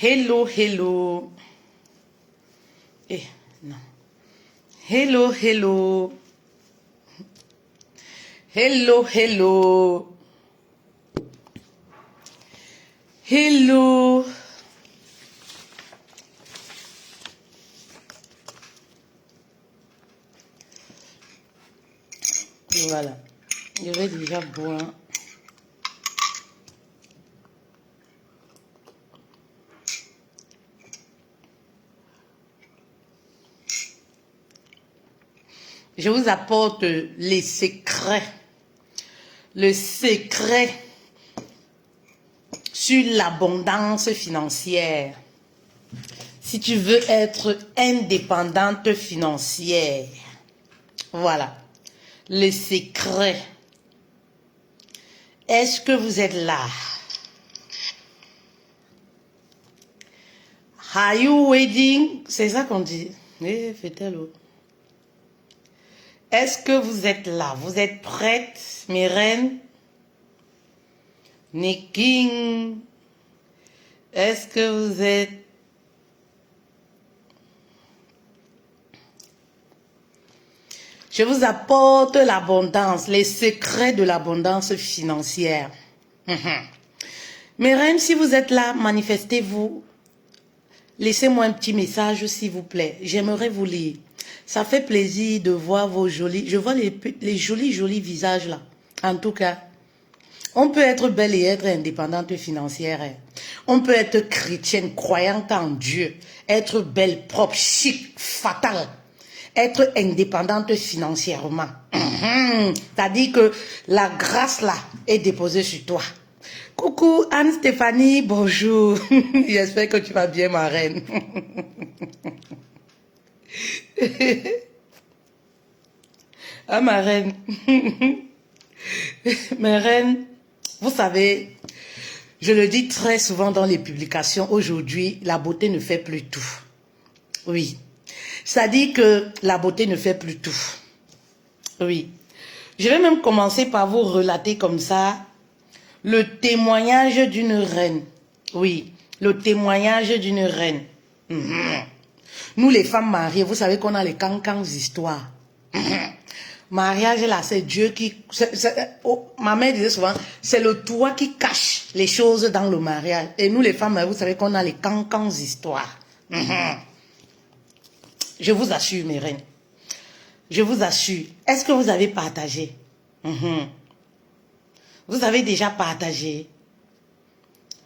Hello, hello. Eh, non. Hello, hello. Hello, hello. Hello. Voilà. Je vais déjà boire. Je vous apporte les secrets. Le secret sur l'abondance financière. Si tu veux être indépendante financière. Voilà. Le secret. Est-ce que vous êtes là? Are you waiting? C'est ça qu'on dit. Eh, faites-le. Est-ce que vous êtes là? Vous êtes prêtes, mes reines? Niking. Est-ce que vous êtes... Je vous apporte l'abondance, les secrets de l'abondance financière. Mes reines, si vous êtes là, manifestez-vous. Laissez-moi un petit message, s'il vous plaît. J'aimerais vous lire. Ça fait plaisir de voir vos jolis... Je vois les jolis visages là. En tout cas, on peut être belle et être indépendante financière. On peut être chrétienne, croyante en Dieu. Être belle, propre, chic, fatale. Être indépendante financièrement. C'est-à-dire que la grâce là est déposée sur toi. Coucou Anne-Stéphanie, bonjour. J'espère que tu vas bien, ma reine. Ah, ma reine. Mes reines, vous savez, je le dis très souvent dans les publications, aujourd'hui, la beauté ne fait plus tout. Oui. C'est-à-dire que la beauté ne fait plus tout. Oui. Je vais même commencer par vous relater comme ça le témoignage d'une reine. Oui, le témoignage d'une reine. Nous, les femmes mariées, vous savez qu'on a les cancans histoires. Mariage, là, c'est Dieu qui... ma mère disait souvent, c'est le toit qui cache les choses dans le mariage. Et nous, les femmes, vous savez qu'on a les cancans histoires. Je vous assure, mes reines. Je vous assure. Est-ce que vous avez partagé? Vous avez déjà partagé?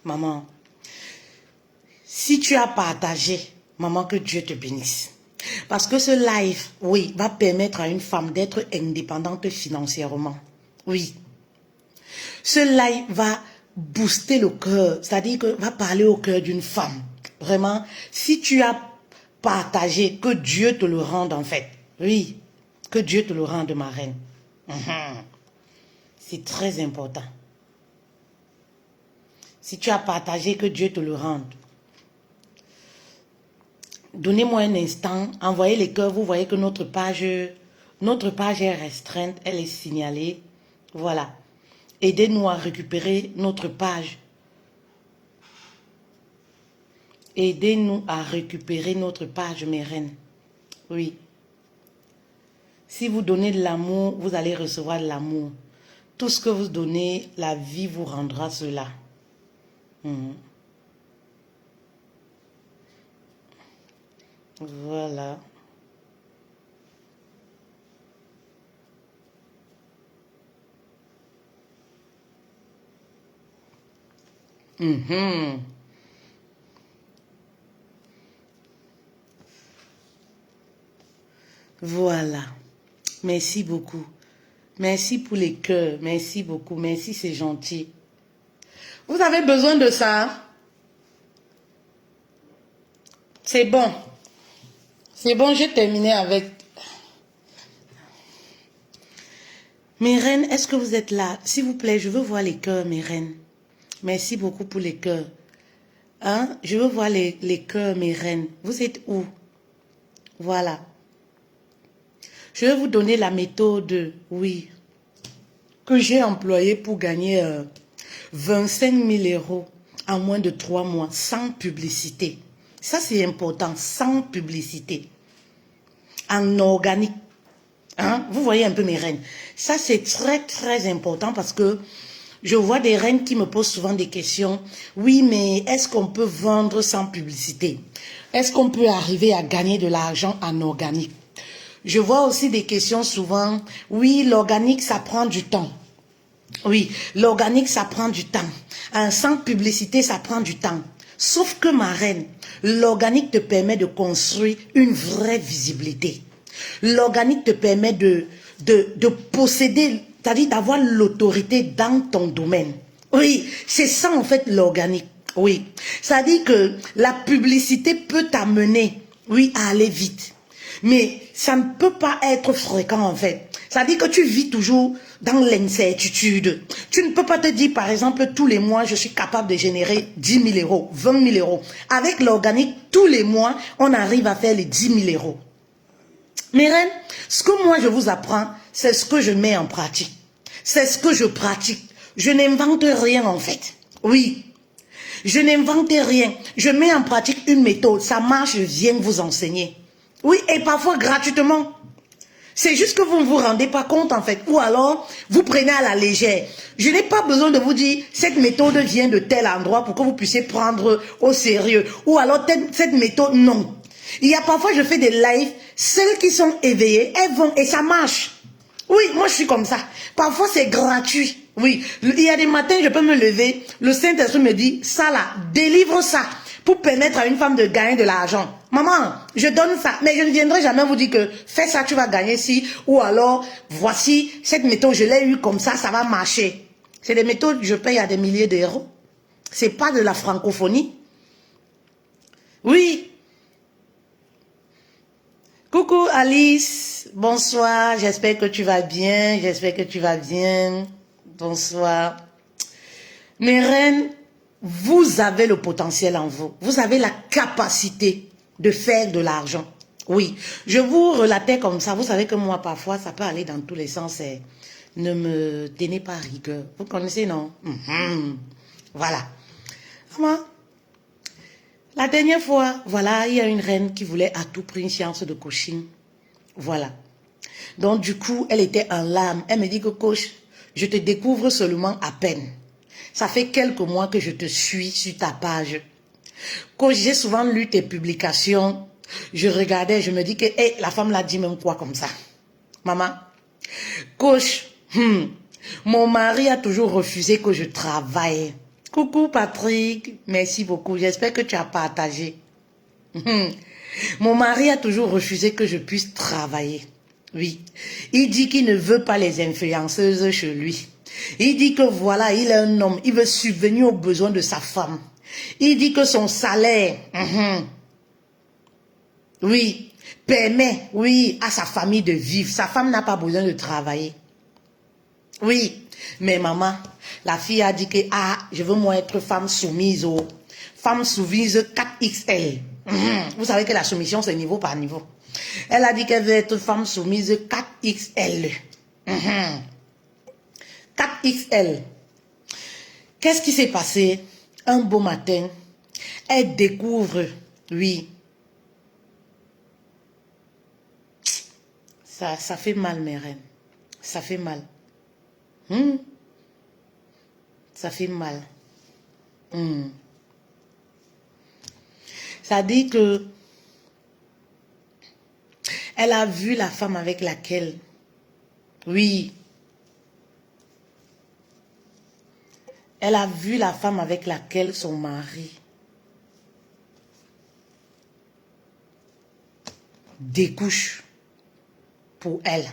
Maman. Si tu as partagé, maman, que Dieu te bénisse. Parce que ce live, oui, va permettre à une femme d'être indépendante financièrement. Oui. Ce live va booster le cœur, c'est-à-dire que va parler au cœur d'une femme. Vraiment, si tu as partagé, que Dieu te le rende en fait. Oui, que Dieu te le rende, ma reine. C'est très important. Si tu as partagé, que Dieu te le rende. Donnez-moi un instant, envoyez les cœurs, vous voyez que notre page est restreinte, elle est signalée. Voilà. Aidez-nous à récupérer notre page. Aidez-nous à récupérer notre page, mes reines. Oui. Si vous donnez de l'amour, vous allez recevoir de l'amour. Tout ce que vous donnez, la vie vous rendra cela. Voilà. Voilà. Merci beaucoup. Merci pour les cœurs. Merci beaucoup. Merci, c'est gentil. Vous avez besoin de ça? C'est bon. C'est bon, j'ai terminé avec... Mes reines, est-ce que vous êtes là? S'il vous plaît, je veux voir les cœurs, mes reines. Merci beaucoup pour les cœurs. Hein? Je veux voir les cœurs, mes reines. Vous êtes où? Voilà. Je vais vous donner la méthode, oui, que j'ai employée pour gagner 25 000 euros en moins de 3 mois, sans publicité. Ça, c'est important, sans publicité. En organique. Hein? Vous voyez un peu mes reines. Ça, c'est très, très important parce que je vois des reines qui me posent souvent des questions. Oui, mais est-ce qu'on peut vendre sans publicité? Est-ce qu'on peut arriver à gagner de l'argent en organique? Je vois aussi des questions souvent. Oui, l'organique, ça prend du temps. Oui, l'organique, ça prend du temps. Sans publicité, ça prend du temps. Sauf que ma reine, l'organique te permet de construire une vraie visibilité. L'organique te permet de posséder, c'est-à-dire d'avoir l'autorité dans ton domaine. Oui, c'est ça en fait l'organique. Oui, ça dit que la publicité peut t'amener, oui, à aller vite. Mais ça ne peut pas être fréquent en fait. Ça dit que tu vis toujours dans l'incertitude. Tu ne peux pas te dire par exemple tous les mois je suis capable de générer 10 000 euros, 20 000 euros. Avec l'organique, tous les mois, on arrive à faire les 10 000 euros. Mes reines, ce que moi je vous apprends, c'est ce que je mets en pratique. C'est ce que je pratique. Je n'invente rien en fait. Oui. Je n'invente rien. Je mets en pratique une méthode. Ça marche, je viens vous enseigner. Oui, et parfois gratuitement. C'est juste que vous ne vous rendez pas compte en fait. Ou alors, vous prenez à la légère. Je n'ai pas besoin de vous dire, cette méthode vient de tel endroit pour que vous puissiez prendre au sérieux. Ou alors, cette méthode, non. Il y a parfois, je fais des lives, celles qui sont éveillées, elles vont et ça marche. Oui, moi je suis comme ça. Parfois, c'est gratuit. Oui, il y a des matins, je peux me lever, le Saint-Esprit me dit, ça là, délivre ça pour permettre à une femme de gagner de l'argent. Maman, je donne ça, mais je ne viendrai jamais vous dire que fais ça, tu vas gagner ci, ou alors, voici, cette méthode, je l'ai eue comme ça va marcher. C'est des méthodes, je paye à des milliers d'euros. C'est pas de la francophonie. Oui. Coucou Alice, bonsoir, j'espère que tu vas bien, bonsoir. Mes reines, vous avez le potentiel en vous, vous avez la capacité de faire de l'argent. Oui, je vous relatais comme ça, vous savez que moi parfois ça peut aller dans tous les sens, ne me tenez pas rigueur, vous connaissez non? Voilà. Maman, la dernière fois, voilà, il y a une reine qui voulait à tout prix une séance de coaching. Voilà. Donc, du coup, elle était en larmes. Elle me dit que, coach, je te découvre seulement à peine. Ça fait quelques mois que je te suis sur ta page. Coach, j'ai souvent lu tes publications. Je regardais, je me dis que, hey, la femme l'a dit même quoi comme ça. Maman, coach, mon mari a toujours refusé que je travaille. Coucou Patrick, merci beaucoup. J'espère que tu as partagé. Mon mari a toujours refusé que je puisse travailler. Oui. Il dit qu'il ne veut pas les influenceuses chez lui. Il dit que voilà, il est un homme. Il veut subvenir aux besoins de sa femme. Il dit que son salaire, oui, permet, oui, à sa famille de vivre. Sa femme n'a pas besoin de travailler. Oui. Mais maman, la fille a dit que, je veux moi être femme soumise femme soumise 4XL. Vous savez que la soumission, c'est niveau par niveau. Elle a dit qu'elle veut être femme soumise 4XL. 4XL. Qu'est-ce qui s'est passé? Un beau matin, elle découvre, oui. Ça fait mal, mes reines. Ça fait mal. Ça fait mal. Ça dit que elle a vu la femme avec laquelle, oui, elle a vu la femme avec laquelle son mari découche pour elle.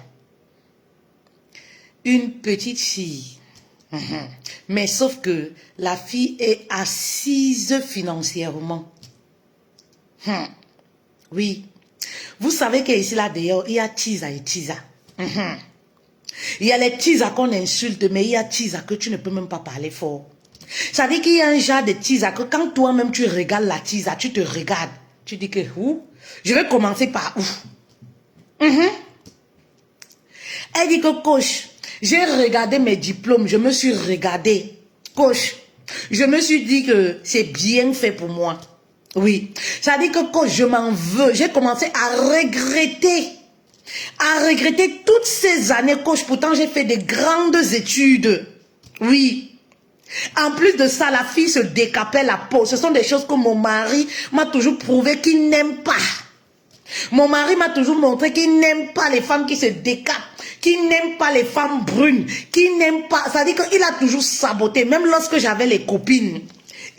Une petite fille. Mais sauf que la fille est assise financièrement. Oui. Vous savez qu'ici, là, d'ailleurs, il y a Tisa et Tisa. Il y a les Tisa qu'on insulte, mais il y a Tisa que tu ne peux même pas parler fort. Ça veut dire qu'il y a un genre de Tisa que quand toi-même tu regardes la Tisa, tu te regardes. Tu dis que, où? Je vais commencer par où? Elle dit que, coach, j'ai regardé mes diplômes, je me suis regardé. Coach, je me suis dit que c'est bien fait pour moi. Oui, ça dit que quand je m'en veux, j'ai commencé à regretter toutes ces années, coach. Pourtant, j'ai fait des grandes études. Oui. En plus de ça, la fille se décapait la peau. Ce sont des choses que mon mari m'a toujours prouvé qu'il n'aime pas. Mon mari m'a toujours montré qu'il n'aime pas les femmes qui se décapent, qu'il n'aime pas les femmes brunes, qu'il n'aime pas... Ça dit qu'il a toujours saboté, même lorsque j'avais les copines.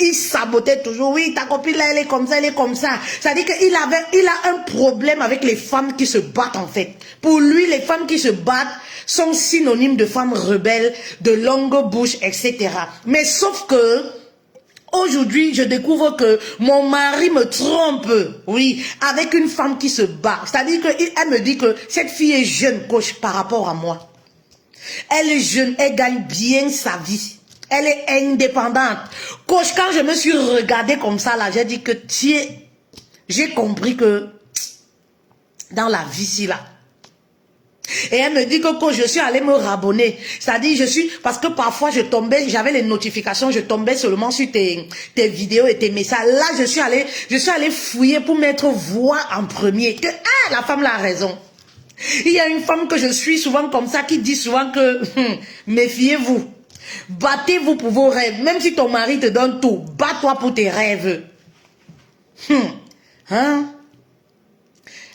Il sabotait toujours, oui, ta copine là, elle est comme ça, elle est comme ça. Ça dit qu'il a un problème avec les femmes qui se battent en fait. Pour lui, les femmes qui se battent sont synonymes de femmes rebelles, de longue bouche, etc. Mais sauf que, aujourd'hui, je découvre que mon mari me trompe, oui, avec une femme qui se bat. C'est-à-dire qu'elle me dit que cette fille est jeune, coach, par rapport à moi. Elle est jeune, elle gagne bien sa vie. Elle est indépendante. Coach, quand je me suis regardée comme ça, là, j'ai dit que j'ai compris que dans la vie, si là. Et elle me dit que quand je suis allée me rabonner, c'est-à-dire parce que parfois je tombais, j'avais les notifications, je tombais seulement sur tes vidéos et tes messages. Là, je suis allée fouiller pour mettre voix en premier. Que, la femme là a raison. Il y a une femme que je suis souvent comme ça qui dit souvent que, méfiez-vous. Battez-vous pour vos rêves. Même si ton mari te donne tout, bats-toi pour tes rêves. Hein?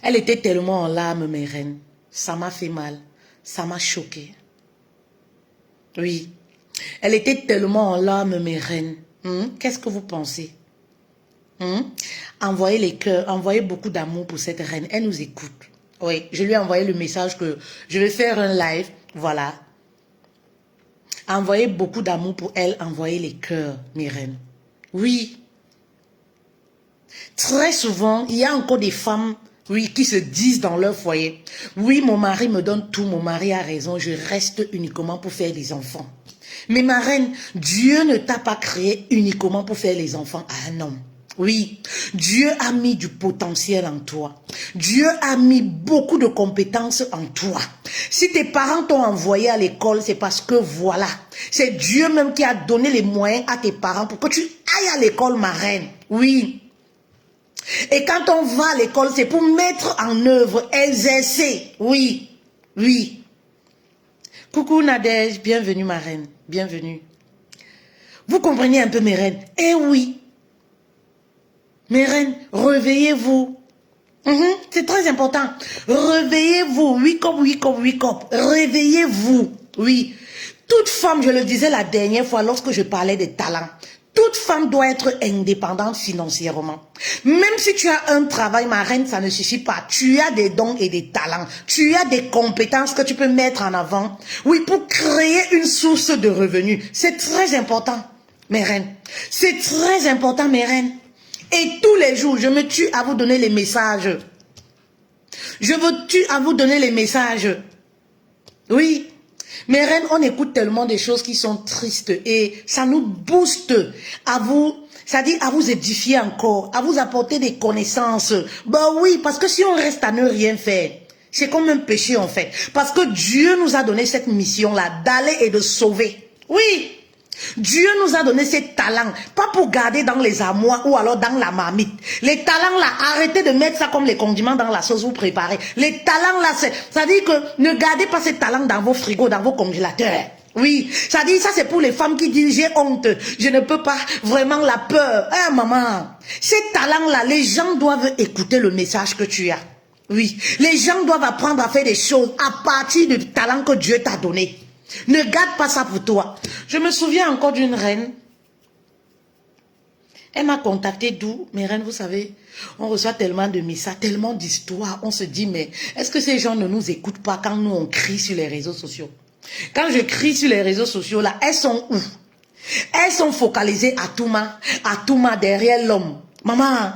Elle était tellement en larmes, mes reines. Ça m'a fait mal. Ça m'a choqué. Oui. Elle était tellement en larmes, mes reines. Qu'est-ce que vous pensez? Envoyez les cœurs, envoyez beaucoup d'amour pour cette reine. Elle nous écoute. Oui, je lui ai envoyé le message que je vais faire un live. Voilà. Envoyez beaucoup d'amour pour elle. Envoyez les cœurs, mes reines. Oui. Très souvent, il y a encore des femmes, oui, qui se disent dans leur foyer. Oui, mon mari me donne tout, mon mari a raison, je reste uniquement pour faire des enfants. Mais ma reine, Dieu ne t'a pas créé uniquement pour faire les enfants à un homme. Oui, Dieu a mis du potentiel en toi. Dieu a mis beaucoup de compétences en toi. Si tes parents t'ont envoyé à l'école, c'est parce que voilà, c'est Dieu même qui a donné les moyens à tes parents pour que tu ailles à l'école, ma reine. Oui. Et quand on va à l'école, c'est pour mettre en œuvre, exercer. Oui, oui. Coucou Nadège, bienvenue ma reine, bienvenue. Vous comprenez un peu mes reines? Eh oui. Mes reines, réveillez-vous. C'est très important. Réveillez-vous. Wake up, wake up, wake up. Réveillez-vous. Oui. Toute femme, je le disais la dernière fois lorsque je parlais des talents, toute femme doit être indépendante financièrement. Même si tu as un travail, ma reine, ça ne suffit pas. Tu as des dons et des talents. Tu as des compétences que tu peux mettre en avant. Oui, pour créer une source de revenus. C'est très important, mes reines. C'est très important, mes reines. Et tous les jours, je me tue à vous donner les messages. Je me tue à vous donner les messages. Oui. Mes reines, on écoute tellement des choses qui sont tristes et ça nous booste à vous, c'est-à-dire à vous édifier encore, à vous apporter des connaissances. Ben oui, parce que si on reste à ne rien faire, c'est comme un péché en fait. Parce que Dieu nous a donné cette mission-là d'aller et de sauver. Oui. Dieu nous a donné ces talents, pas pour garder dans les armoires ou alors dans la marmite. Les talents là, arrêtez de mettre ça comme les condiments dans la sauce vous préparez. Les talents là, ça dit que ne gardez pas ces talents dans vos frigos, dans vos congélateurs. Oui, ça dit ça c'est pour les femmes qui disent j'ai honte, je ne peux pas, vraiment la peur. Hein maman, ces talents là, les gens doivent écouter le message que tu as. Oui, les gens doivent apprendre à faire des choses à partir du talent que Dieu t'a donné. Ne garde pas ça pour toi. Je me souviens encore d'une reine. Elle m'a contacté d'où? Mes reines, vous savez, on reçoit tellement de messages, tellement d'histoires. On se dit, mais est-ce que ces gens ne nous écoutent pas quand nous on crie sur les réseaux sociaux? Quand je crie sur les réseaux sociaux, là, elles sont où? Elles sont focalisées à Touma derrière l'homme. Maman,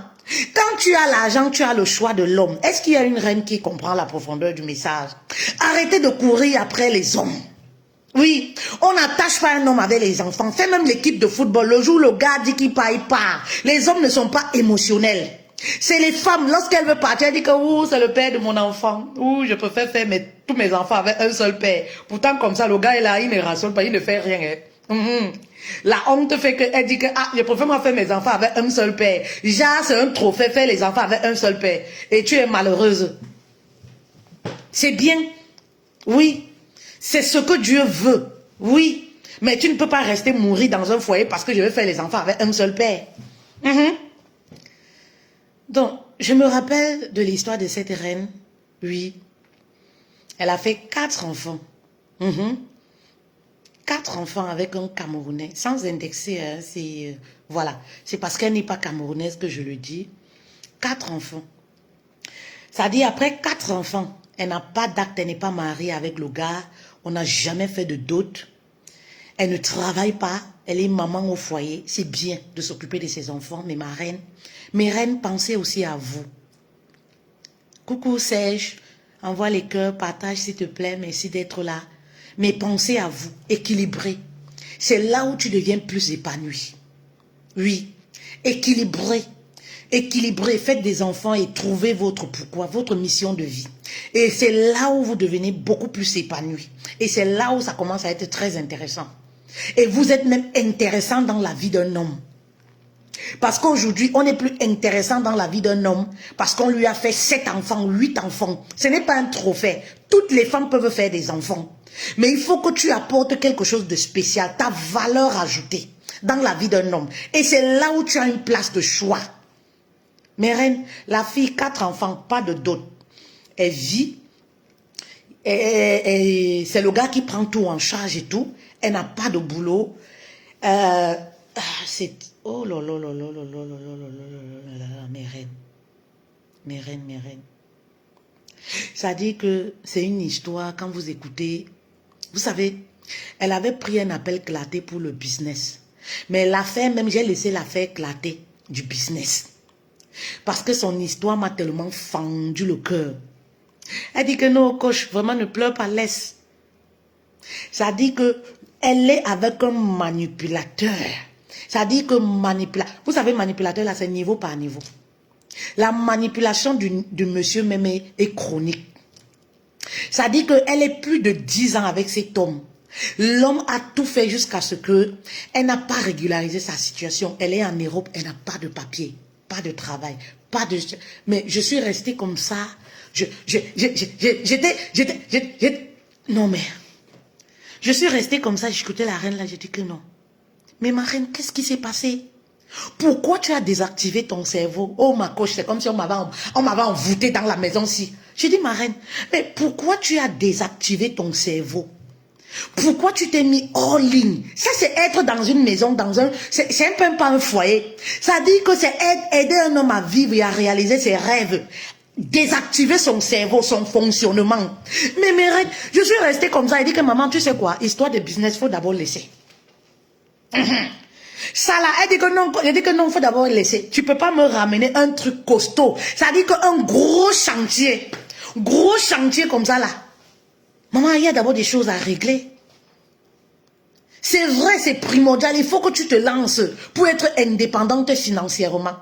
quand tu as l'argent, tu as le choix de l'homme. Est-ce qu'il y a une reine qui comprend la profondeur du message? Arrêtez de courir après les hommes. Oui, on n'attache pas un homme avec les enfants. Fais même l'équipe de football. Le jour où le gars dit qu'il part, il part. Les hommes ne sont pas émotionnels. C'est les femmes, lorsqu'elles veulent partir, elles disent que c'est le père de mon enfant. Je préfère faire tous mes enfants avec un seul père. Pourtant, comme ça, le gars est là, il ne rationne pas, il ne fait rien. La honte fait qu'elle dit que ah, je préfère moi faire mes enfants avec un seul père. Déjà, c'est un trophée faire les enfants avec un seul père. Et tu es malheureuse. C'est bien. Oui. C'est ce que Dieu veut. Oui. Mais tu ne peux pas rester mourir dans un foyer parce que je veux faire les enfants avec un seul père. Donc, je me rappelle de l'histoire de cette reine. Oui. Elle a fait 4 enfants. 4 enfants avec un Camerounais, sans indexer, hein, voilà, c'est parce qu'elle n'est pas camerounaise que je le dis. 4 enfants. Ça dit après 4 enfants, elle n'a pas d'acte, elle n'est pas mariée avec le gars, on n'a jamais fait de dot, elle ne travaille pas, elle est maman au foyer, c'est bien de s'occuper de ses enfants, mais mes reines, pensez aussi à vous. Coucou Serge, envoie les cœurs, partage s'il te plaît, merci d'être là. Mais pensez à vous, équilibré. C'est là où tu deviens plus épanoui. Oui, équilibré. Équilibré, faites des enfants et trouvez votre pourquoi, votre mission de vie. Et c'est là où vous devenez beaucoup plus épanoui. Et c'est là où ça commence à être très intéressant. Et vous êtes même intéressant dans la vie d'un homme. Parce qu'aujourd'hui, on n'est plus intéressant dans la vie d'un homme parce qu'on lui a fait 7 enfants, 8 enfants. Ce n'est pas un trophée. Toutes les femmes peuvent faire des enfants. Mais il faut que tu apportes quelque chose de spécial, ta valeur ajoutée dans la vie d'un homme. Et c'est là où tu as une place de choix. Mes reines, la fille, 4 enfants, pas de dot. Elle vit. Et c'est le gars qui prend tout en charge et tout. Elle n'a pas de boulot. C'est... Oh là là là là là là là là là là, mes reines. Mes reines, mes reines. Ça dit que c'est une histoire, quand vous écoutez, vous savez, elle avait pris un appel éclaté pour le business. Mais l'affaire, même j'ai laissé l'affaire éclater du business. Parce que son histoire m'a tellement fendu le cœur. Elle dit que non, coach, vraiment ne pleure pas, laisse. Ça dit que elle est avec un manipulateur. Ça dit que vous savez, manipulateur là, c'est niveau par niveau. La manipulation de monsieur même est chronique. Ça dit qu'elle est plus de 10 ans avec cet homme. L'homme a tout fait jusqu'à ce que elle n'a pas régularisé sa situation. Elle est en Europe, elle n'a pas de papier, pas de travail, pas de... Mais je suis restée comme ça. Non mais... Je suis restée comme ça, j'écoutais la reine là, j'ai dit que non. Mais ma reine, qu'est-ce qui s'est passé? Pourquoi tu as désactivé ton cerveau? Oh ma coach, c'est comme si on m'avait envoûté dans la maison-ci. J'ai dit ma reine, mais pourquoi tu as désactivé ton cerveau? Pourquoi tu t'es mis hors ligne? Ça c'est être dans une maison, c'est un peu pas un foyer. Ça dit que c'est aider un homme à vivre et à réaliser ses rêves. Désactiver son cerveau, son fonctionnement. Mais mes reines, je suis restée comme ça et dit que maman, tu sais quoi, histoire de business, faut d'abord laisser. Ça là, elle dit que non, faut d'abord laisser. Tu peux pas me ramener un truc costaud. Ça dit qu'un gros chantier comme ça là. Maman, il y a d'abord des choses à régler. C'est vrai, c'est primordial. Il faut que tu te lances pour être indépendante financièrement.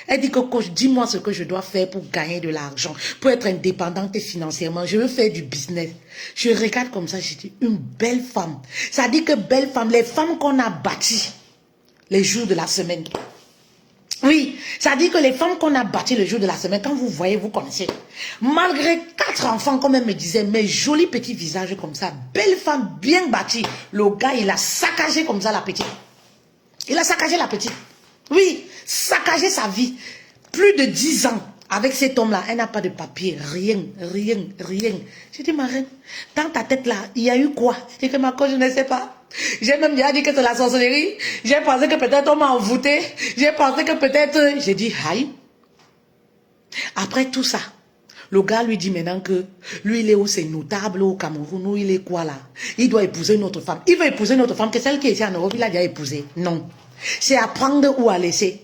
Elle dit que coach, dis-moi ce que je dois faire pour gagner de l'argent, pour être indépendante financièrement. Je veux faire du business. Je regarde comme ça, je dis, une belle femme. Ça dit que belle femme, les femmes qu'on a bâties les jours de la semaine. Oui, ça dit que les femmes qu'on a bâties le jour de la semaine, quand vous voyez, vous connaissez. Malgré 4 enfants, comme elle me disait, mais joli petit visage comme ça, belle femme bien bâtie. Le gars, il a saccagé comme ça la petite. Il a saccagé la petite. Oui, saccagé sa vie. Plus de 10 ans avec cet homme-là. Elle n'a pas de papier, rien. J'ai dit, ma reine, dans ta tête là, il y a eu quoi? J'ai dit que ma cause, je ne sais pas. J'ai même déjà dit que c'est la sorcellerie. J'ai pensé que peut-être on m'a envoûté. J'ai pensé que peut-être... J'ai dit, aïe. Après tout ça, le gars lui dit maintenant que lui, il est où? C'est notable au Cameroun, où il est quoi là? Il doit épouser une autre femme. Il veut épouser une autre femme que celle qui est ici en Europe, il a déjà épousé. Non. C'est à prendre ou à laisser.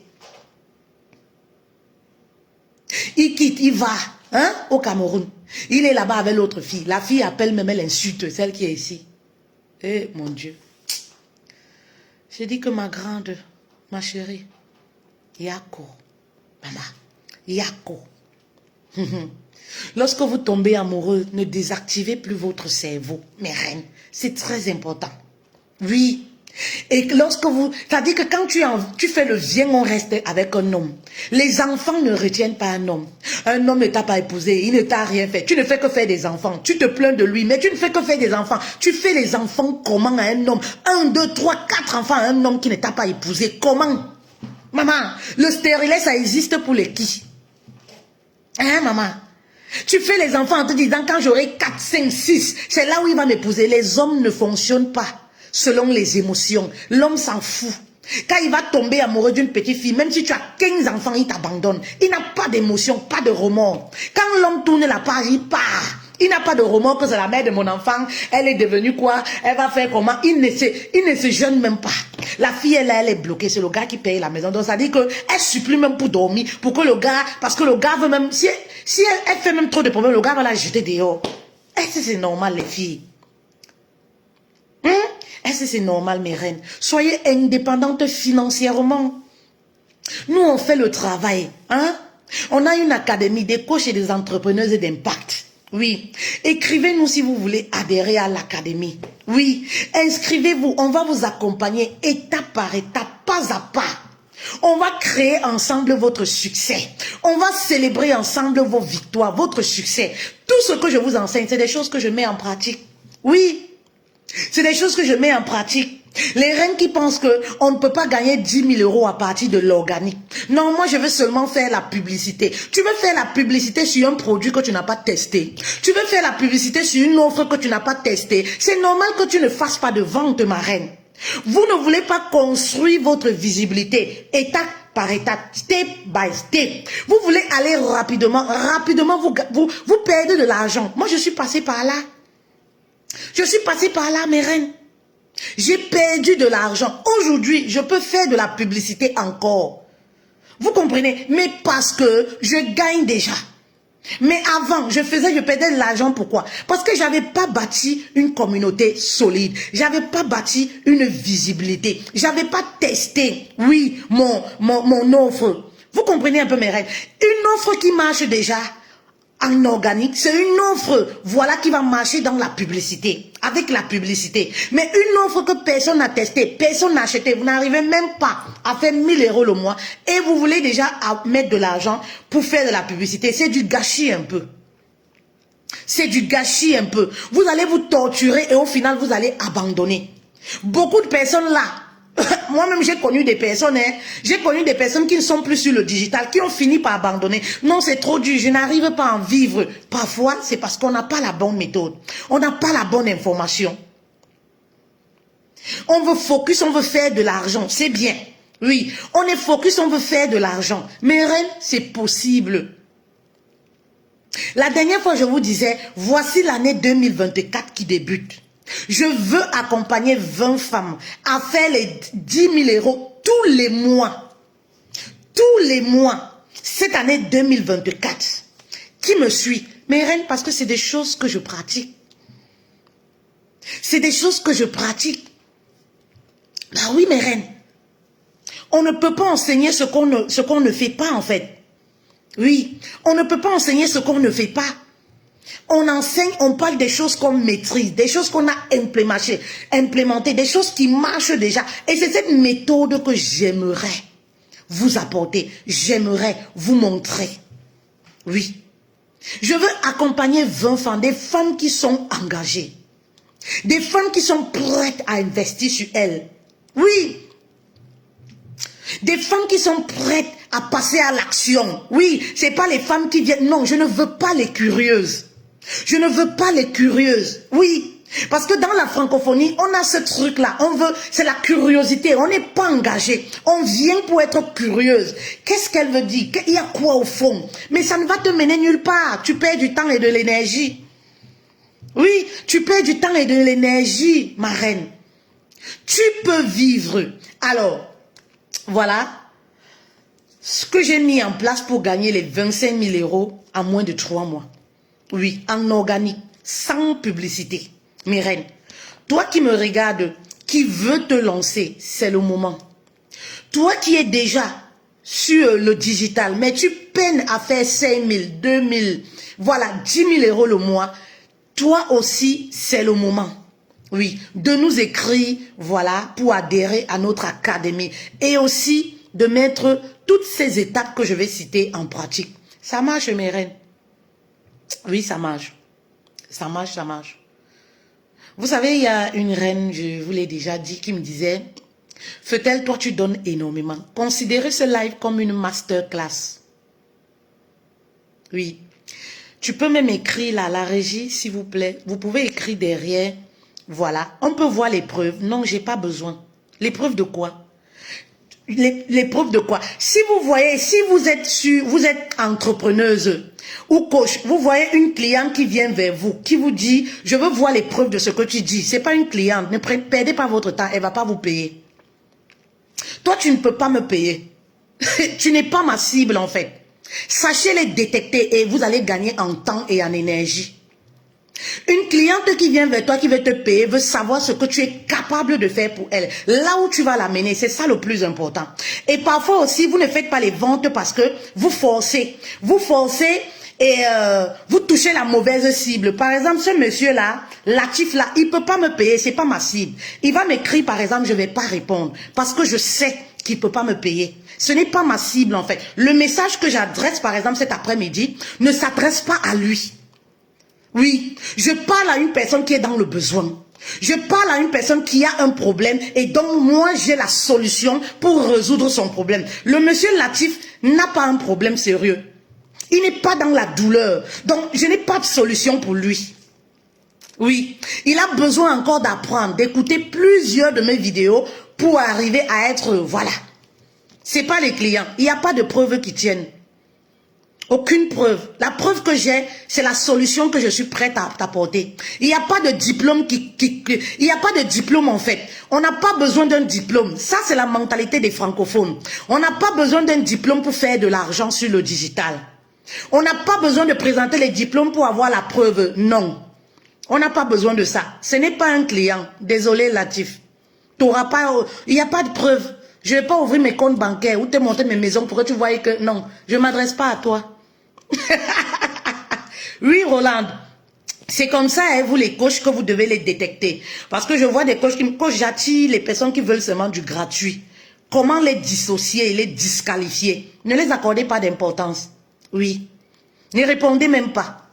Il quitte, il va hein, au Cameroun. Il est là-bas avec l'autre fille. La fille appelle même, elle insulte celle qui est ici. Eh mon Dieu. J'ai dit que ma grande, ma chérie, Yako, maman, Yako. Lorsque vous tombez amoureux, ne désactivez plus votre cerveau, mes reines. C'est très important. Oui, Et lorsque vous... C'est-à-dire que quand tu fais le viens, on reste avec un homme. Les enfants ne retiennent pas un homme. Un homme ne t'a pas épousé, il ne t'a rien fait. Tu ne fais que faire des enfants. Tu te plains de lui, mais tu ne fais que faire des enfants. Tu fais les enfants comment à un homme? 1, 2, 3, 4 enfants à un homme qui ne t'a pas épousé. Comment? Maman, le stérilet, ça existe pour les qui? Hein, maman? Tu fais les enfants en te disant quand j'aurai 4, 5, 6, c'est là où il va m'épouser. Les hommes ne fonctionnent pas selon les émotions. L'homme s'en fout. Quand il va tomber amoureux d'une petite fille, même si tu as 15 enfants, il t'abandonne. Il n'a pas d'émotion, pas de remords. Quand l'homme tourne la page, il part. Il n'a pas de remords que c'est la mère de mon enfant. Elle est devenue quoi? Elle va faire comment? Il ne se gêne même pas. La fille, elle est bloquée. C'est le gars qui paye la maison. Donc, ça dit qu'elle supplie même pour dormir. Pour que le gars, parce que le gars veut même, si elle fait même trop de problèmes, le gars va la jeter dehors. Est-ce que c'est normal, les filles? Est-ce que c'est normal, mes reines? Soyez indépendantes financièrement. Nous, on fait le travail. On a une académie des coachs et des entrepreneuses d'impact. Oui. Écrivez-nous si vous voulez adhérer à l'académie. Oui. Inscrivez-vous. On va vous accompagner étape par étape, pas à pas. On va créer ensemble votre succès. On va célébrer ensemble vos victoires, votre succès. Tout ce que je vous enseigne, c'est des choses que je mets en pratique. Oui. C'est des choses que je mets en pratique. Les reines qui pensent qu'on ne peut pas gagner 10 000 € à partir de l'organique. Non, moi je veux seulement faire la publicité. Tu veux faire la publicité sur un produit que tu n'as pas testé. Tu veux faire la publicité sur une offre que tu n'as pas testée. C'est normal que tu ne fasses pas de vente, ma reine. Vous ne voulez pas construire votre visibilité étape par étape, step by step. Vous voulez aller rapidement. Rapidement, vous perdez de l'argent. Moi, je suis passée par là. Je suis passée par là, mes reines. J'ai perdu de l'argent. Aujourd'hui, je peux faire de la publicité encore. Vous comprenez? Mais parce que je gagne déjà. Mais avant, je perdais de l'argent. Pourquoi? Parce que j'avais pas bâti une communauté solide. J'avais pas bâti une visibilité. J'avais pas testé, oui, mon offre. Vous comprenez un peu, mes reines? Une offre qui marche déjà en organique, c'est une offre, voilà, qui va marcher dans la publicité, avec la publicité. Mais une offre que personne n'a testée, personne n'a acheté, vous n'arrivez même pas à faire 1 000 € le mois et vous voulez déjà mettre de l'argent pour faire de la publicité. C'est du gâchis un peu. C'est du gâchis un peu. Vous allez vous torturer et au final, vous allez abandonner. Beaucoup de personnes là, moi-même, j'ai connu des personnes, j'ai connu des personnes qui ne sont plus sur le digital, qui ont fini par abandonner. Non, c'est trop dur, je n'arrive pas à en vivre. Parfois, c'est parce qu'on n'a pas la bonne méthode. On n'a pas la bonne information. On veut focus, on veut faire de l'argent, c'est bien. Oui, on est focus, on veut faire de l'argent. Mais reine, c'est possible. La dernière fois, je vous disais, voici l'année 2024 qui débute. Je veux accompagner 20 femmes à faire les 10 000 € tous les mois. Tous les mois. Cette année 2024. Qui me suit? Mes reines, parce que c'est des choses que je pratique. C'est des choses que je pratique. Bah oui, mes reines. On ne peut pas enseigner ce qu'on ne fait pas, en fait. Oui, on ne peut pas enseigner ce qu'on ne fait pas. On enseigne, on parle des choses qu'on maîtrise, des choses qu'on a implémentées, des choses qui marchent déjà. Et c'est cette méthode que j'aimerais vous apporter, j'aimerais vous montrer. Oui. Je veux accompagner 20 femmes, des femmes qui sont engagées, des femmes qui sont prêtes à investir sur elles. Oui. Des femmes qui sont prêtes à passer à l'action. Oui, c'est pas les femmes qui viennent. Non, je ne veux pas les curieuses. Je ne veux pas les curieuses. Oui, parce que dans la francophonie, on a ce truc-là. On veut, c'est la curiosité. On n'est pas engagé. On vient pour être curieuse. Qu'est-ce qu'elle veut dire? Il y a quoi au fond? Mais ça ne va te mener nulle part. Tu perds du temps et de l'énergie. Oui, tu perds du temps et de l'énergie, ma reine. Tu peux vivre. Alors, voilà ce que j'ai mis en place pour gagner les 25 000 € en moins de 3 mois. Oui, en organique, sans publicité. Mes reines, toi qui me regardes, qui veux te lancer, c'est le moment. Toi qui es déjà sur le digital, mais tu peines à faire 5 000, 2 000, voilà, 10 000 € le mois, toi aussi, c'est le moment. Oui, de nous écrire, voilà, pour adhérer à notre académie. Et aussi de mettre toutes ces étapes que je vais citer en pratique. Ça marche, mes reines. Oui, ça marche. Ça marche, ça marche. Vous savez, il y a une reine, je vous l'ai déjà dit, qui me disait, Fetel, toi tu donnes énormément. Considérez ce live comme une masterclass. Oui. Tu peux même écrire là, la régie, s'il vous plaît. Vous pouvez écrire derrière. Voilà. On peut voir les preuves. Non, j'ai pas besoin. Les preuves de quoi? Les preuves de quoi? Si vous voyez, si vous êtes vous êtes entrepreneuse ou coach, vous voyez une cliente qui vient vers vous, qui vous dit, je veux voir les preuves de ce que tu dis. C'est pas une cliente. Ne perdez pas votre temps. Elle va pas vous payer. Toi, tu ne peux pas me payer. Tu n'es pas ma cible, en fait. Sachez les détecter et vous allez gagner en temps et en énergie. Une cliente qui vient vers toi, qui veut te payer, veut savoir ce que tu es capable de faire pour elle. Là où tu vas l'amener, c'est ça le plus important. Et parfois aussi, vous ne faites pas les ventes parce que vous forcez. Vous forcez et vous touchez la mauvaise cible. Par exemple, ce monsieur-là, Latif là, il ne peut pas me payer, c'est pas ma cible. Il va m'écrire, par exemple, je ne vais pas répondre parce que je sais qu'il ne peut pas me payer. Ce n'est pas ma cible en fait. Le message que j'adresse, par exemple, cet après-midi, ne s'adresse pas à lui. Oui, je parle à une personne qui est dans le besoin. Je parle à une personne qui a un problème et dont moi j'ai la solution pour résoudre son problème. Le monsieur Latif n'a pas un problème sérieux. Il n'est pas dans la douleur. Donc je n'ai pas de solution pour lui. Oui, il a besoin encore d'apprendre, d'écouter plusieurs de mes vidéos pour arriver à être, voilà. C'est pas les clients. Il n'y a pas de preuves qui tiennent. Aucune preuve. La preuve que j'ai, c'est la solution que je suis prête à t'apporter. Il n'y a pas de diplôme il n'y a pas de diplôme en fait. On n'a pas besoin d'un diplôme. Ça, c'est la mentalité des francophones. On n'a pas besoin d'un diplôme pour faire de l'argent sur le digital. On n'a pas besoin de présenter les diplômes pour avoir la preuve. Non. On n'a pas besoin de ça. Ce n'est pas un client. Désolé, Latif. T'auras pas, il n'y a pas de preuve. Je ne vais pas ouvrir mes comptes bancaires ou te montrer mes maisons pour que tu voyes que non, je ne m'adresse pas à toi. Oui, Roland. C'est comme ça, hein, vous les coachs, que vous devez les détecter. Parce que je vois des coachs quand j'attire les personnes qui veulent seulement du gratuit. Comment les dissocier et les disqualifier? Ne les accordez pas d'importance. Oui. Ne répondez même pas.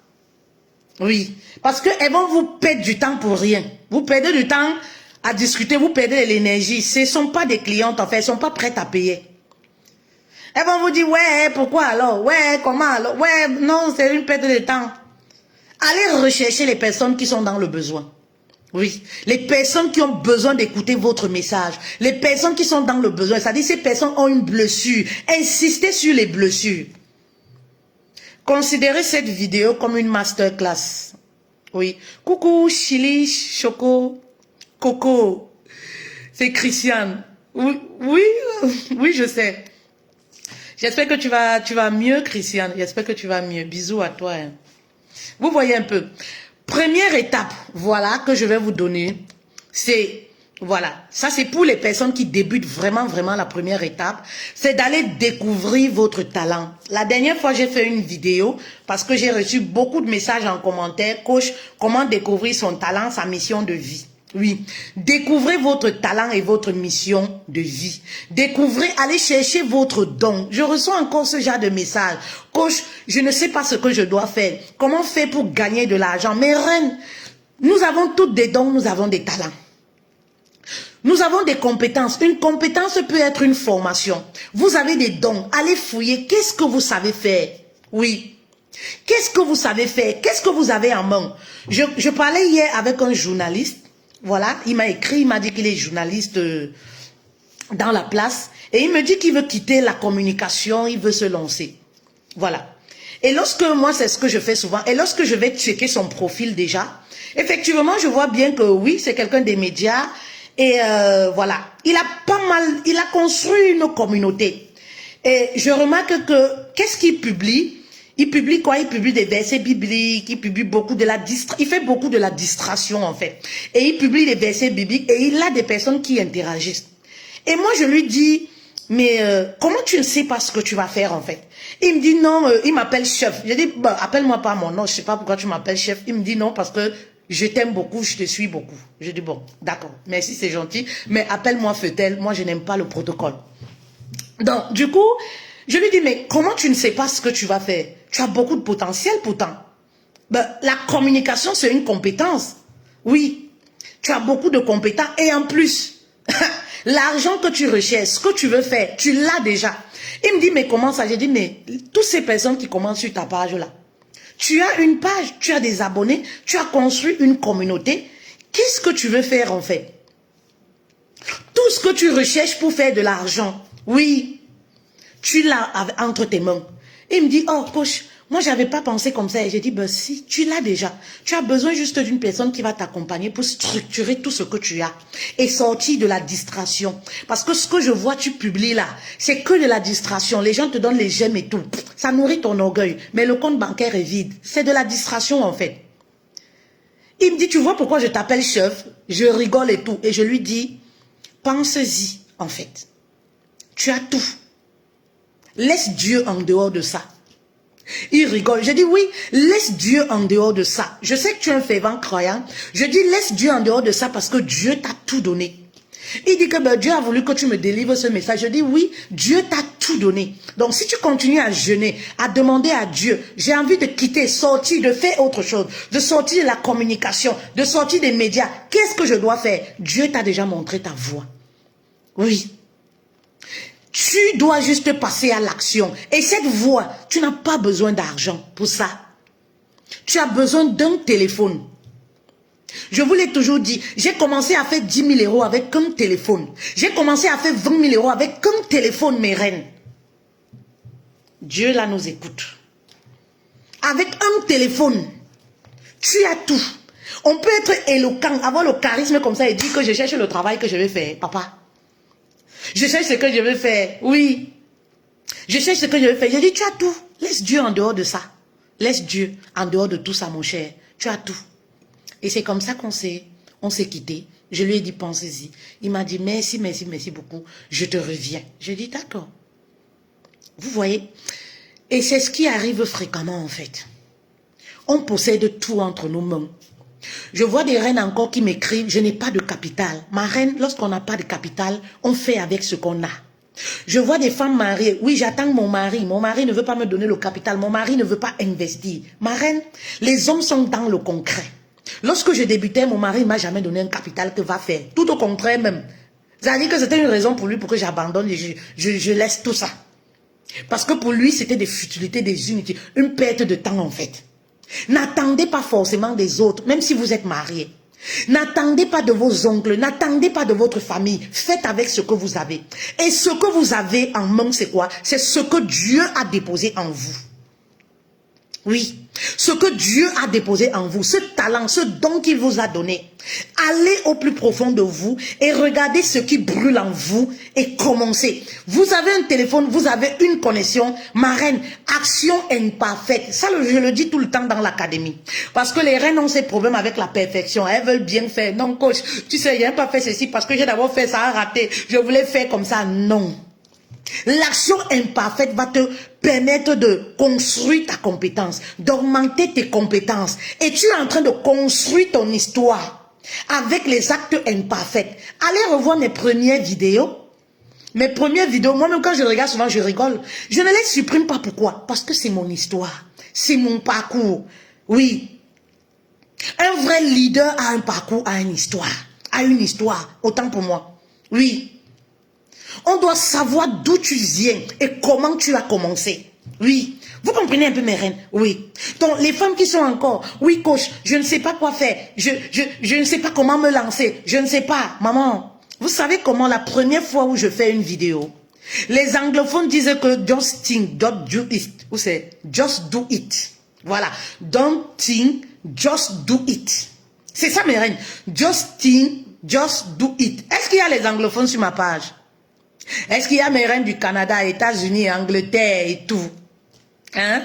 Oui. Parce qu'elles vont vous perdre du temps pour rien. Vous perdez du temps à discuter, vous perdez de l'énergie. Ce ne sont pas des clientes, en fait. Elles ne sont pas prêtes à payer. Elles vont vous dire, ouais, pourquoi alors? Ouais, comment alors? Ouais, non, c'est une perte de temps. Allez rechercher les personnes qui sont dans le besoin. Oui, les personnes qui ont besoin d'écouter votre message. Les personnes qui sont dans le besoin. C'est-à-dire, ces personnes ont une blessure. Insistez sur les blessures. Considérez cette vidéo comme une masterclass. Oui. Coucou, Chili, Choco, Coco. C'est Christiane. Oui, oui, oui, je sais. J'espère que tu vas mieux, Christiane. J'espère que tu vas mieux. Bisous à toi. Hein. Vous voyez un peu. Première étape, voilà, que je vais vous donner. C'est, voilà, ça c'est pour les personnes qui débutent vraiment, vraiment la première étape. C'est d'aller découvrir votre talent. La dernière fois, j'ai fait une vidéo parce que j'ai reçu beaucoup de messages en commentaire. Coach, comment découvrir son talent, sa mission de vie. Oui, découvrez votre talent et votre mission de vie. Découvrez, allez chercher votre don. Je reçois encore ce genre de message. Coach, je ne sais pas ce que je dois faire. Comment faire pour gagner de l'argent? Mais reine, nous avons toutes des dons, nous avons des talents. Nous avons des compétences. Une compétence peut être une formation. Vous avez des dons. Allez fouiller. Qu'est-ce que vous savez faire? Oui. Qu'est-ce que vous savez faire? Qu'est-ce que vous avez en main? Je parlais hier avec un journaliste. Voilà, il m'a écrit, il m'a dit qu'il est journaliste dans la place. Et il me dit qu'il veut quitter la communication, il veut se lancer. Voilà. Et lorsque, moi c'est ce que je fais souvent, et lorsque je vais checker son profil déjà, effectivement je vois bien que oui, c'est quelqu'un des médias. Et voilà, il a pas mal, il a construit une communauté. Et je remarque que, qu'est-ce qu'il publie? Il publie quoi? Il publie des versets bibliques, il publie beaucoup de il fait beaucoup de la distraction en fait. Et il publie des versets bibliques et il a des personnes qui interagissent. Et moi je lui dis, mais comment tu ne sais pas ce que tu vas faire en fait? Il me dit non, il m'appelle chef. Je dis, bah, appelle-moi pas mon nom, je sais pas pourquoi tu m'appelles chef. Il me dit non parce que je t'aime beaucoup, je te suis beaucoup. Je dis bon, d'accord, merci, c'est gentil, mais appelle-moi Feutel, moi je n'aime pas le protocole. Donc, du coup, je lui dis, mais comment tu ne sais pas ce que tu vas faire? Tu as beaucoup de potentiel pourtant. Ben, la communication, c'est une compétence. Oui, tu as beaucoup de compétences et en plus, l'argent que tu recherches, ce que tu veux faire, tu l'as déjà. Il me dit, mais comment ça? J'ai dit, mais toutes ces personnes qui commencent sur ta page là, tu as une page, tu as des abonnés, tu as construit une communauté. Qu'est-ce que tu veux faire en fait? Tout ce que tu recherches pour faire de l'argent, oui, tu l'as entre tes mains. Il me dit, oh coach, moi j'avais pas pensé comme ça. Et j'ai dit, ben si, tu l'as déjà. Tu as besoin juste d'une personne qui va t'accompagner pour structurer tout ce que tu as et sortir de la distraction. Parce que ce que je vois, tu publies là, c'est que de la distraction. Les gens te donnent les j'aime et tout. Ça nourrit ton orgueil. Mais le compte bancaire est vide. C'est de la distraction en fait. Il me dit, tu vois pourquoi je t'appelle chef? Je rigole et tout. Et je lui dis, pense-y en fait. Tu as tout. Laisse Dieu en dehors de ça. Il rigole. Je dis oui, laisse Dieu en dehors de ça. Je sais que tu es un fervent croyant. Je dis laisse Dieu en dehors de ça parce que Dieu t'a tout donné. Il dit que ben, Dieu a voulu que tu me délivres ce message. Je dis oui, Dieu t'a tout donné. Donc si tu continues à jeûner, à demander à Dieu, j'ai envie de quitter, sortir, de faire autre chose, de sortir de la communication, de sortir des médias. Qu'est-ce que je dois faire? Dieu t'a déjà montré ta voie. Oui. Tu dois juste passer à l'action. Et cette voie, tu n'as pas besoin d'argent pour ça. Tu as besoin d'un téléphone. Je vous l'ai toujours dit, j'ai commencé à faire 10 000 € avec un téléphone. J'ai commencé à faire 20 000 € avec un téléphone, mes reines. Dieu là nous écoute. Avec un téléphone, tu as tout. On peut être éloquent, avoir le charisme comme ça et dire que je cherche le travail que je vais faire, papa. Je cherche ce que je veux faire. Oui. Je cherche ce que je veux faire. Je dis, tu as tout. Laisse Dieu en dehors de ça. Laisse Dieu en dehors de tout ça, mon cher. Tu as tout. Et c'est comme ça qu'on s'est quitté. Je lui ai dit, pensez-y. Il m'a dit, merci, merci, merci beaucoup. Je te reviens. J'ai dit, d'accord. Vous voyez? Et c'est ce qui arrive fréquemment, en fait. On possède tout entre nos mains. Je vois des reines encore qui m'écrivent, je n'ai pas de capital. Ma reine, lorsqu'on n'a pas de capital, on fait avec ce qu'on a. Je vois des femmes mariées, oui, j'attends mon mari ne veut pas me donner le capital, mon mari ne veut pas investir. Ma reine, les hommes sont dans le concret. Lorsque je débutais, mon mari ne m'a jamais donné un capital que va faire. Tout au contraire même. Ça veut dire que c'était une raison pour lui pour que j'abandonne et je laisse tout ça. Parce que pour lui, c'était des futilités, des inutiles, une perte de temps en fait. N'attendez pas forcément des autres, même si vous êtes marié. N'attendez pas de vos oncles, n'attendez pas de votre famille. Faites avec ce que vous avez. Et ce que vous avez en main, c'est quoi? C'est ce que Dieu a déposé en vous. Oui, ce que Dieu a déposé en vous, ce talent, ce don qu'il vous a donné. Allez au plus profond de vous et regardez ce qui brûle en vous et commencez. Vous avez un téléphone, vous avez une connexion. Ma reine, action imparfaite. Ça, je le dis tout le temps dans l'académie. Parce que les reines ont ces problèmes avec la perfection. Elles veulent bien faire. Non, coach, tu sais, je n'ai pas fait ceci parce que j'ai d'abord fait ça, a raté. Je voulais faire comme ça. Non. L'action imparfaite va te permettre de construire ta compétence, d'augmenter tes compétences. Et tu es en train de construire ton histoire avec les actes imparfaits. Allez revoir mes premières vidéos. Mes premières vidéos, moi-même quand je regarde souvent, je rigole. Je ne les supprime pas. Pourquoi? Parce que c'est mon histoire. C'est mon parcours. Oui. Un vrai leader a un parcours, a une histoire. A une histoire. Autant pour moi. Oui. On doit savoir d'où tu viens et comment tu as commencé. Oui. Vous comprenez un peu mes reines? Oui. Donc, les femmes qui sont encore, oui, coach, je ne sais pas quoi faire. Je ne sais pas comment me lancer. Je ne sais pas. Maman, vous savez comment la première fois où je fais une vidéo, les anglophones disaient que just think, don't do it. Ou c'est just do it. Voilà. Don't think, just do it. C'est ça mes reines. Just think, just do it. Est-ce qu'il y a les anglophones sur ma page? Est-ce qu'il y a mes reines du Canada, États-Unis, Angleterre et tout? Hein?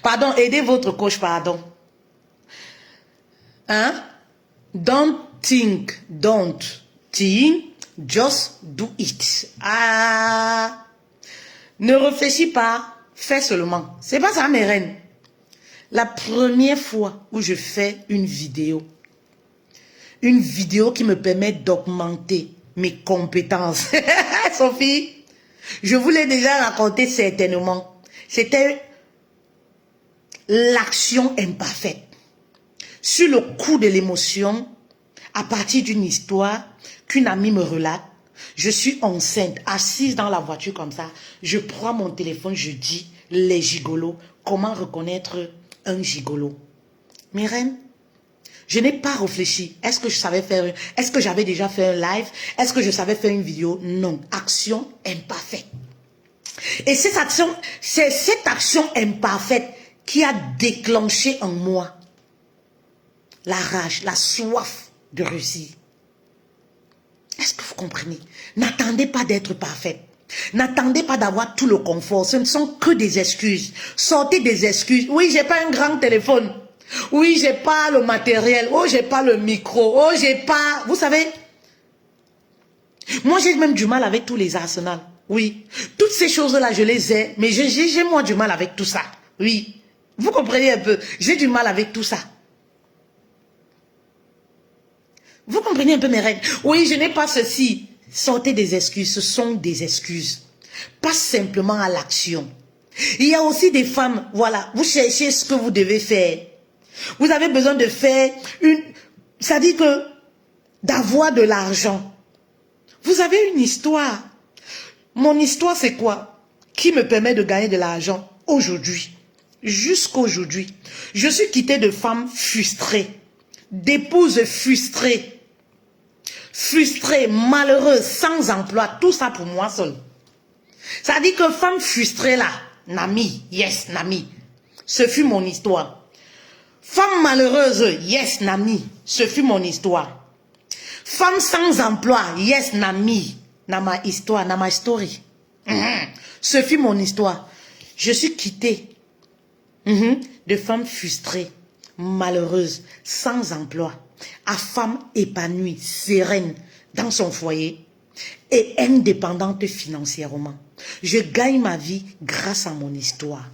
Pardon, aidez votre coach, pardon. Hein? Don't think, just do it. Ah! Ne réfléchis pas, fais seulement. C'est pas ça, mes reines. La première fois où je fais une vidéo, une vidéo qui me permet d'augmenter mes compétences. Sophie, je vous l'ai déjà raconté certainement. C'était l'action imparfaite. Sur le coup de l'émotion, à partir d'une histoire qu'une amie me relate, je suis enceinte, assise dans la voiture comme ça, je prends mon téléphone, je dis les gigolos, comment reconnaître un gigolo? Mes reines, je n'ai pas réfléchi. Est-ce que je savais faire, est-ce que j'avais déjà fait un live? Est-ce que je savais faire une vidéo? Non, action imparfaite. Et c'est cette action imparfaite qui a déclenché en moi la rage, la soif de réussir. Est-ce que vous comprenez? N'attendez pas d'être parfaite. N'attendez pas d'avoir tout le confort. Ce ne sont que des excuses. Sortez des excuses. Oui, j'ai pas un grand téléphone. Oui, j'ai pas le matériel. Oh, j'ai pas le micro. Oh, j'ai pas... Vous savez, moi, j'ai même du mal avec tous les arsenals. Oui. Toutes ces choses-là, je les ai. Mais j'ai moi du mal avec tout ça. Oui. Vous comprenez un peu? J'ai du mal avec tout ça. Vous comprenez un peu mes règles? Oui, je n'ai pas ceci. Sortez des excuses. Ce sont des excuses. Pas simplement à l'action. Il y a aussi des femmes, voilà, vous cherchez ce que vous devez faire. Vous avez besoin de faire une... Ça dit que d'avoir de l'argent. Vous avez une histoire. Mon histoire, c'est quoi? Qui me permet de gagner de l'argent aujourd'hui. Jusqu'aujourd'hui. Je suis quittée de femmes frustrées. D'épouses frustrées. Frustrée, malheureuse, sans emploi, tout ça pour moi seul. Ça dit que femme frustrée là, Nami, yes, Nami, ce fut mon histoire. Femme malheureuse, yes, Nami, ce fut mon histoire. Femme sans emploi, yes, Nami, Nama histoire, Nama story. Ce fut mon histoire. Je suis quittée de femme frustrée, malheureuse, sans emploi, à femme épanouie, sereine dans son foyer et indépendante financièrement. Je gagne ma vie grâce à mon histoire.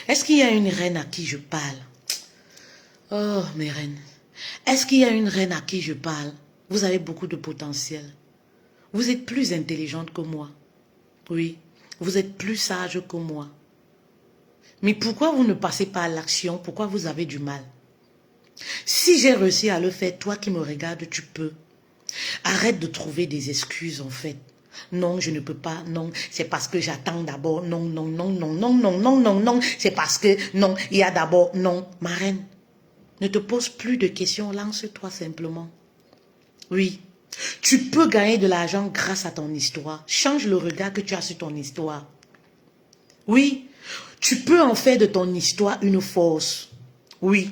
Est-ce qu'il y a une reine à qui je parle? Oh, mes reines. Est-ce qu'il y a une reine à qui je parle? Vous avez beaucoup de potentiel. Vous êtes plus intelligente que moi. Oui, vous êtes plus sage que moi. Mais pourquoi vous ne passez pas à l'action? Pourquoi vous avez du mal? Si j'ai réussi à le faire, toi qui me regardes, tu peux. Arrête de trouver des excuses en fait. Non, je ne peux pas, non, c'est parce que j'attends d'abord, non, non, non, non, non, non, non, non, non, c'est parce que, non, il y a d'abord, non. Ma reine, ne te pose plus de questions, lance-toi simplement. Oui, tu peux gagner de l'argent grâce à ton histoire. Change le regard que tu as sur ton histoire. Oui, tu peux en faire de ton histoire une force. Oui.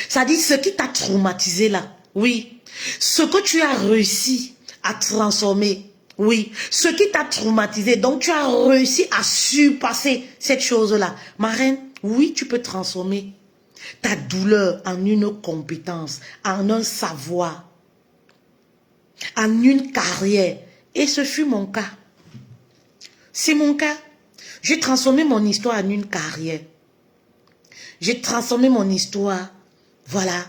Ça dit ce qui t'a traumatisé là. Oui. Ce que tu as réussi à transformer. Oui. Ce qui t'a traumatisé. Donc tu as réussi à surpasser cette chose-là. Ma reine, oui, tu peux transformer ta douleur en une compétence, en un savoir, en une carrière. Et ce fut mon cas. C'est mon cas. J'ai transformé mon histoire en une carrière. J'ai transformé mon histoire. Voilà.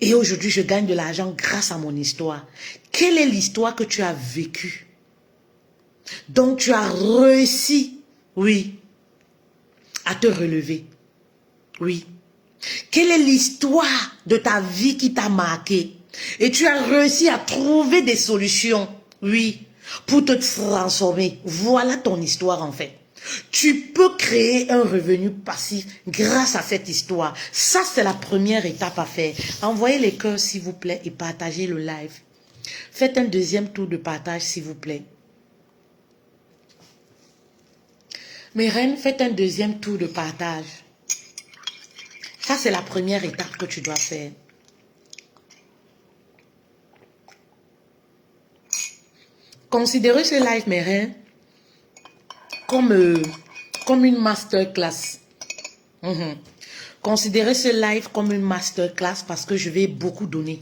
Et aujourd'hui, je gagne de l'argent grâce à mon histoire. Quelle est l'histoire que tu as vécue? Donc, tu as réussi, oui, à te relever. Oui. Quelle est l'histoire de ta vie qui t'a marqué? Et tu as réussi à trouver des solutions, oui, pour te transformer. Voilà ton histoire en fait. Tu peux créer un revenu passif grâce à cette histoire. Ça, c'est la première étape à faire. Envoyez les cœurs, s'il vous plaît, et partagez le live. Faites un deuxième tour de partage, s'il vous plaît. Mes reines, faites un deuxième tour de partage. Ça, c'est la première étape que tu dois faire. Considérez ce live, mes reines, comme une masterclass. Considérez ce live comme une masterclass parce que je vais beaucoup donner.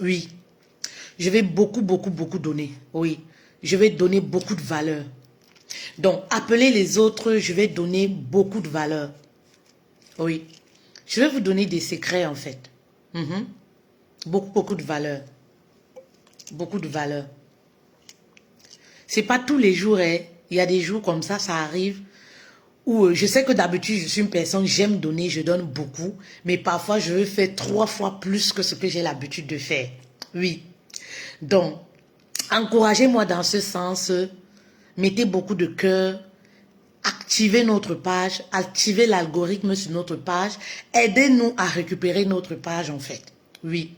Oui. Je vais beaucoup donner. Oui. Je vais donner beaucoup de valeur. Donc, appeler les autres, je vais donner beaucoup de valeur. Oui. Je vais vous donner des secrets, en fait. Mhm. Beaucoup de valeur. Beaucoup de valeur. C'est pas tous les jours, hein. Il y a des jours comme ça arrive. Où je sais que d'habitude, je suis une personne, j'aime donner, je donne beaucoup. Mais parfois, je veux faire 3 fois plus que ce que j'ai l'habitude de faire. Oui. Donc, encouragez-moi dans ce sens. Mettez beaucoup de cœur. Activez notre page. Activez l'algorithme sur notre page. Aidez-nous à récupérer notre page, en fait. Oui.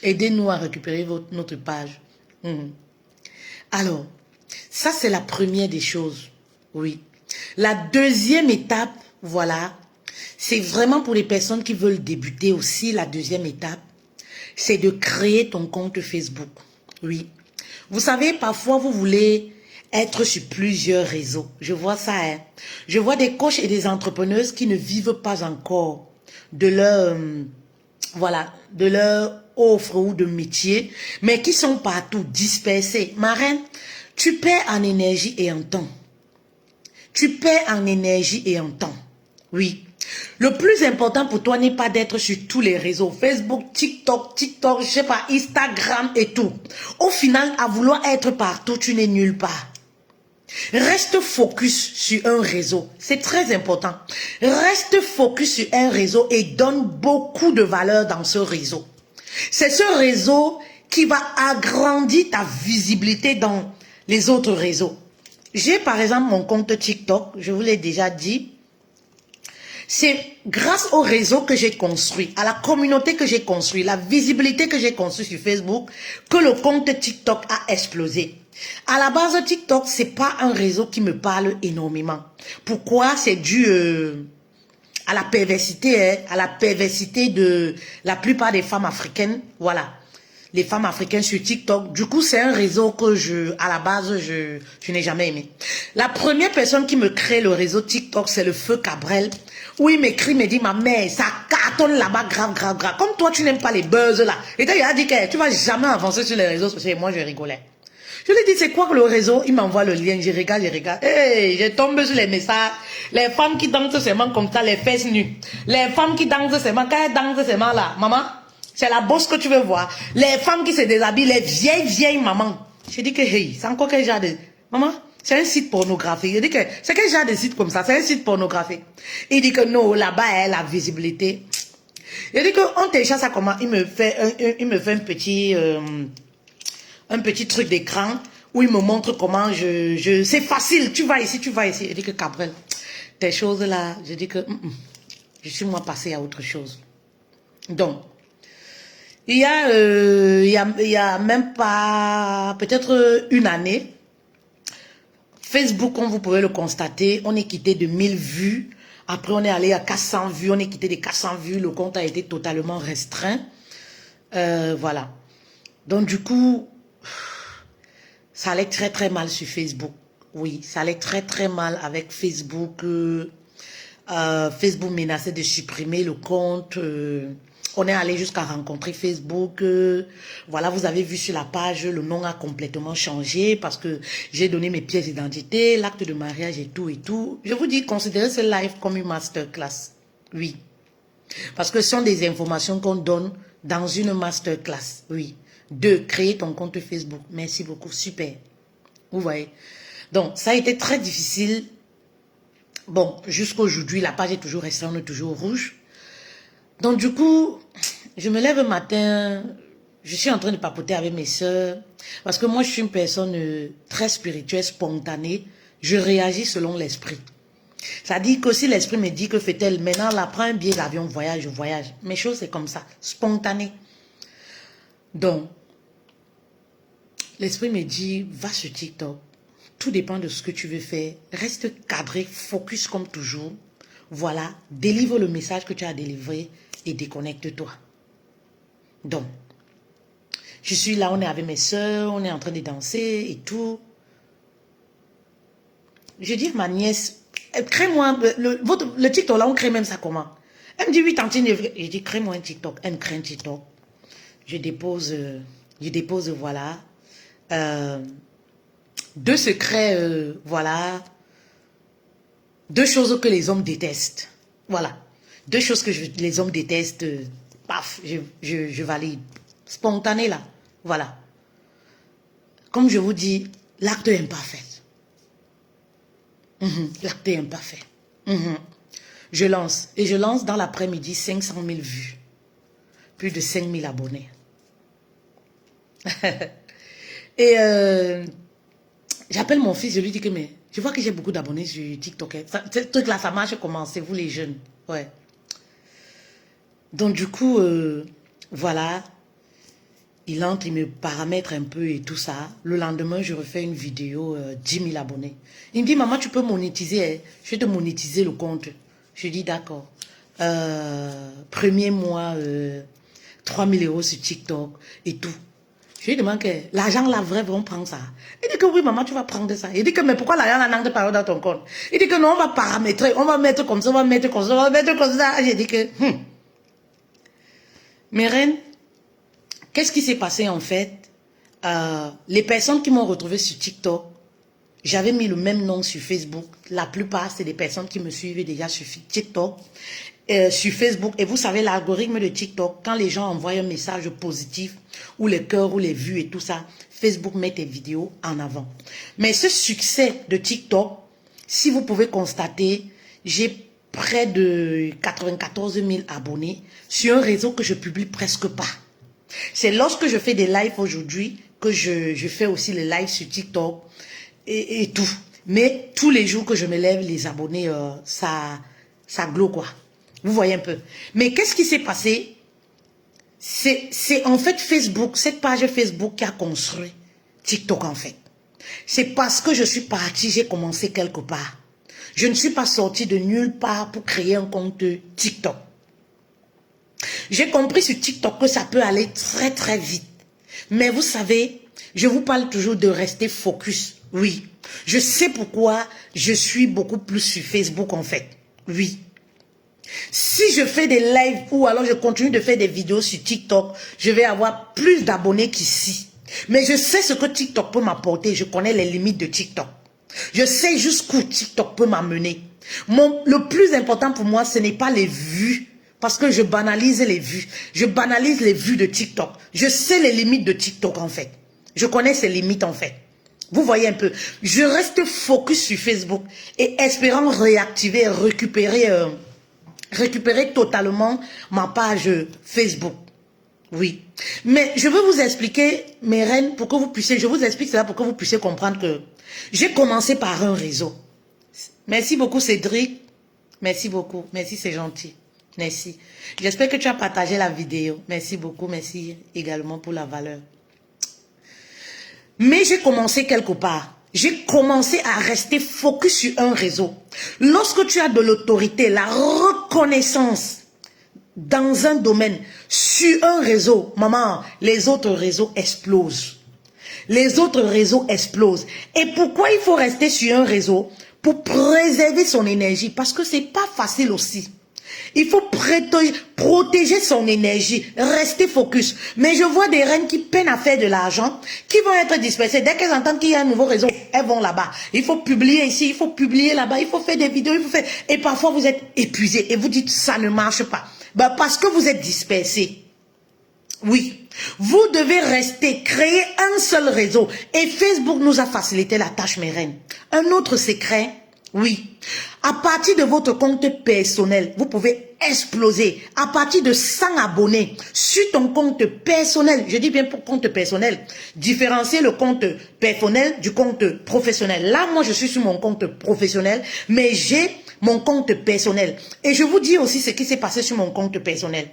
Aidez-nous à récupérer notre page. Alors, ça, c'est la première des choses. Oui. La deuxième étape, voilà, c'est vraiment pour les personnes qui veulent débuter aussi. La deuxième étape, c'est de créer ton compte Facebook. Oui. Vous savez, parfois, vous voulez être sur plusieurs réseaux. Je vois ça, hein. Je vois des coachs et des entrepreneuses qui ne vivent pas encore de leur, voilà, de leur offre ou de métier, mais qui sont partout dispersés. Ma reine, tu perds en énergie et en temps. Tu perds en énergie et en temps. Oui. Le plus important pour toi n'est pas d'être sur tous les réseaux. Facebook, TikTok, je sais pas, Instagram et tout. Au final, à vouloir être partout, tu n'es nulle part. Reste focus sur un réseau. C'est très important. Reste focus sur un réseau et donne beaucoup de valeur dans ce réseau. C'est ce réseau qui va agrandir ta visibilité dans les autres réseaux. J'ai par exemple mon compte TikTok, je vous l'ai déjà dit. C'est grâce au réseau que j'ai construit, à la communauté que j'ai construit, la visibilité que j'ai construite sur Facebook, que le compte TikTok a explosé. À la base, TikTok, c'est pas un réseau qui me parle énormément. Pourquoi? C'est dû à la perversité, hein, à la perversité de la plupart des femmes africaines. Voilà. Les femmes africaines sur TikTok. Du coup, c'est un réseau que à la base, je n'ai jamais aimé. La première personne qui me crée le réseau TikTok, c'est le feu Cabrel. Où il m'écrit, me dit, ma mère, ça cartonne là-bas, grave. Comme toi, tu n'aimes pas les buzz là. Et il a dit que tu vas jamais avancer sur les réseaux sociaux. Et moi, je rigolais. Je lui ai dit, c'est quoi que le réseau? Il m'envoie le lien, je regarde. Hey, je tombe sur les messages. Les femmes qui dansent seulement comme ça, les fesses nues. Les femmes qui dansent seulement, quand elles dansent seulement là, maman, c'est la bosse que tu veux voir. Les femmes qui se déshabillent, les vieilles mamans. Je dis que, hey, c'est encore quel genre de... Maman, c'est un site pornographique. Je dis que, c'est quel genre de site comme ça? C'est un site pornographique. Il dit que non, là-bas, la visibilité. Je dis que, on télécharge ça comment? Il me fait un petit truc d'écran où il me montre comment c'est facile, tu vas ici. Je dis que Cabrel, tes choses là, je dis que je suis moi passé à autre chose. Donc, il y a même pas, peut-être une année, Facebook, comme vous pouvez le constater, on est quitté de 1000 vues. Après, on est allé à 400 vues, on est quitté des 400 vues, le compte a été totalement restreint. Voilà. Donc, du coup, ça allait très mal sur Facebook. Oui, ça allait très mal avec Facebook. Facebook menaçait de supprimer le compte. On est allé jusqu'à rencontrer Facebook. Voilà, vous avez vu sur la page, le nom a complètement changé parce que j'ai donné mes pièces d'identité, l'acte de mariage et tout. Je vous dis, considérez ce live comme une masterclass. Oui. Parce que ce sont des informations qu'on donne dans une masterclass. Oui. 2. Créer ton compte Facebook. Merci beaucoup. Super. Vous voyez. Donc, ça a été très difficile. Bon, jusqu'à aujourd'hui, la page est toujours restée, on est toujours rouge. Donc, du coup, je me lève le matin, je suis en train de papoter avec mes soeurs. Parce que moi, je suis une personne très spirituelle, spontanée. Je réagis selon l'esprit. Ça dit que si l'esprit me dit que fait-elle, maintenant, là, prends un billet d'avion, voyage, je voyage. Mes choses, c'est comme ça, spontané. Donc, l'esprit me dit, va sur TikTok. Tout dépend de ce que tu veux faire. Reste cadré, focus comme toujours. Voilà, délivre le message que tu as délivré et déconnecte-toi. Donc, je suis là, on est avec mes soeurs, on est en train de danser et tout. Je dis à ma nièce, crée-moi, le TikTok là, on crée même ça comment? Elle me dit, oui, tantine, je dis, crée-moi un TikTok. Elle me crée un TikTok. Je dépose, voilà. 2 secrets, voilà. Deux choses que les hommes détestent. Voilà. Deux choses que les hommes détestent. Paf, je valide. Spontané là. Voilà. Comme je vous dis, l'acte est imparfait. L'acte est imparfait. Je lance. Et je lance dans l'après-midi 500 000 vues. Plus de 5 000 abonnés. Et j'appelle mon fils, je lui dis que mais je vois que j'ai beaucoup d'abonnés sur TikTok. Ce truc-là, ça marche comment? C'est vous les jeunes. Ouais. Donc du coup, voilà. Il entre, il me paramètre un peu et tout ça. Le lendemain, je refais une vidéo, 10 000 abonnés. Il me dit, maman, tu peux monétiser. Hein? Je vais te monétiser le compte. Je dis, d'accord. Premier mois, 3 000 € sur TikTok et tout. Je lui demande que l'argent là, vrai, vont prendre ça. Il dit que oui, maman, tu vas prendre ça. Il dit que, mais pourquoi l'argent là n'entre pas dans ton compte? Il dit que non, on va paramétrer, on va mettre comme ça, on va mettre comme ça, on va mettre comme ça. J'ai dit que, mes reines, qu'est-ce qui s'est passé en fait? Les personnes qui m'ont retrouvé sur TikTok, j'avais mis le même nom sur Facebook. La plupart, c'est des personnes qui me suivent déjà sur TikTok, sur Facebook. Et vous savez, l'algorithme de TikTok, quand les gens envoient un message positif, ou les cœurs, ou les vues et tout ça, Facebook met tes vidéos en avant. Mais ce succès de TikTok, si vous pouvez constater, j'ai près de 94 000 abonnés sur un réseau que je publie presque pas. C'est lorsque je fais des lives aujourd'hui que je fais aussi les lives sur TikTok et tout. Mais tous les jours que je me lève, les abonnés, ça glow quoi. Vous voyez un peu. Mais qu'est-ce qui s'est passé? C'est en fait Facebook, cette page Facebook qui a construit TikTok en fait. C'est parce que je suis partie, j'ai commencé quelque part. Je ne suis pas sortie de nulle part pour créer un compte TikTok. J'ai compris sur TikTok que ça peut aller très très vite. Mais vous savez, je vous parle toujours de rester focus. Oui. Je sais pourquoi je suis beaucoup plus sur Facebook en fait. Oui. Si je fais des lives ou alors je continue de faire des vidéos sur TikTok, je vais avoir plus d'abonnés qu'ici. Mais je sais ce que TikTok peut m'apporter. Je connais les limites de TikTok. Je sais jusqu'où TikTok peut m'amener. Le plus important pour moi, ce n'est pas les vues. Parce que je banalise les vues. Je banalise les vues de TikTok. Je sais les limites de TikTok en fait. Je connais ses limites en fait. Vous voyez un peu. Je reste focus sur Facebook et espérant réactiver, récupérer totalement ma page Facebook. Oui. Mais je veux vous expliquer, mes reines, pour que vous puissiez, je vous explique cela pour que vous puissiez comprendre que j'ai commencé par un réseau. Merci beaucoup Cédric. Merci beaucoup. Merci, c'est gentil. Merci. J'espère que tu as partagé la vidéo. Merci beaucoup. Merci également pour la valeur. Mais j'ai commencé quelque part. J'ai commencé à rester focus sur un réseau. Lorsque tu as de l'autorité, la reconnaissance dans un domaine, sur un réseau, maman, les autres réseaux explosent. Les autres réseaux explosent. Et pourquoi il faut rester sur un réseau? Pour préserver son énergie. Parce que c'est pas facile aussi. Il faut protéger son énergie, rester focus. Mais je vois des reines qui peinent à faire de l'argent, qui vont être dispersées. Dès qu'elles entendent qu'il y a un nouveau réseau, elles vont là-bas. Il faut publier ici, il faut publier là-bas, il faut faire des vidéos, il faut faire... Et parfois vous êtes épuisé et vous dites ça ne marche pas. Ben, parce que vous êtes dispersé. Oui, vous devez rester, créer un seul réseau. Et Facebook nous a facilité la tâche, mes reines. Un autre secret, oui. À partir de votre compte personnel, vous pouvez exploser. À partir de 100 abonnés sur ton compte personnel, je dis bien pour compte personnel, différencier le compte personnel du compte professionnel. Là, moi, je suis sur mon compte professionnel, mais j'ai mon compte personnel. Et je vous dis aussi ce qui s'est passé sur mon compte personnel.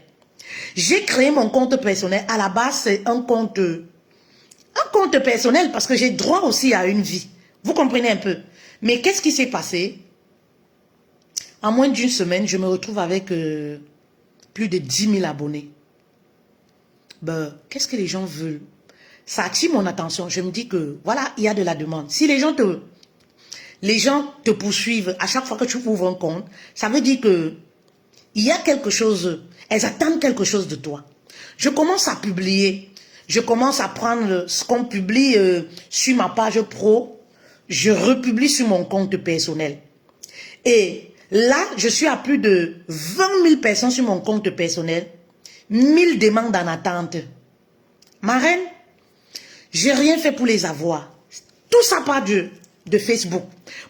J'ai créé mon compte personnel. À la base, c'est un compte personnel parce que j'ai droit aussi à une vie. Vous comprenez un peu? Mais qu'est-ce qui s'est passé? En moins d'une semaine, je me retrouve avec plus de 10 000 abonnés. Ben, qu'est-ce que les gens veulent? Ça attire mon attention. Je me dis que, voilà, il y a de la demande. Si les gens te poursuivent à chaque fois que tu ouvres un compte, ça veut dire que il y a quelque chose, elles attendent quelque chose de toi. Je commence à publier. Je commence à prendre ce qu'on publie sur ma page pro. Je republie sur mon compte personnel. Et là, je suis à plus de 20 000 personnes sur mon compte personnel. 1000 demandes en attente. Ma reine, j'ai rien fait pour les avoir. Tout ça part de Facebook.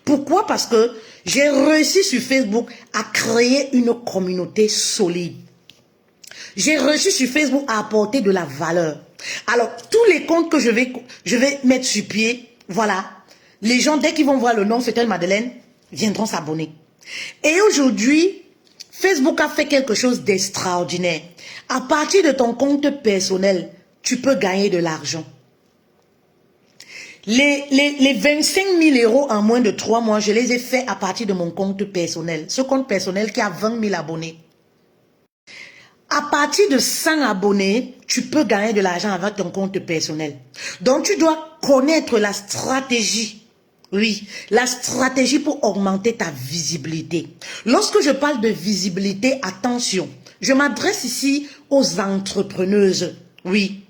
Pourquoi? Parce que j'ai réussi sur Facebook à créer une communauté solide. J'ai réussi sur Facebook à apporter de la valeur. Alors, tous les comptes que je vais mettre sur pied, voilà, les gens, dès qu'ils vont voir le nom Fetel Madeleine, viendront s'abonner. Et aujourd'hui, Facebook a fait quelque chose d'extraordinaire. À partir de ton compte personnel, tu peux gagner de l'argent. Les 25 000 € en moins de 3 mois, je les ai faits à partir de mon compte personnel. Ce compte personnel qui a 20 000 abonnés. À partir de 100 abonnés, tu peux gagner de l'argent avec ton compte personnel. Donc, tu dois connaître la stratégie. Oui, la stratégie pour augmenter ta visibilité. Lorsque je parle de visibilité, attention, je m'adresse ici aux entrepreneuses. Oui,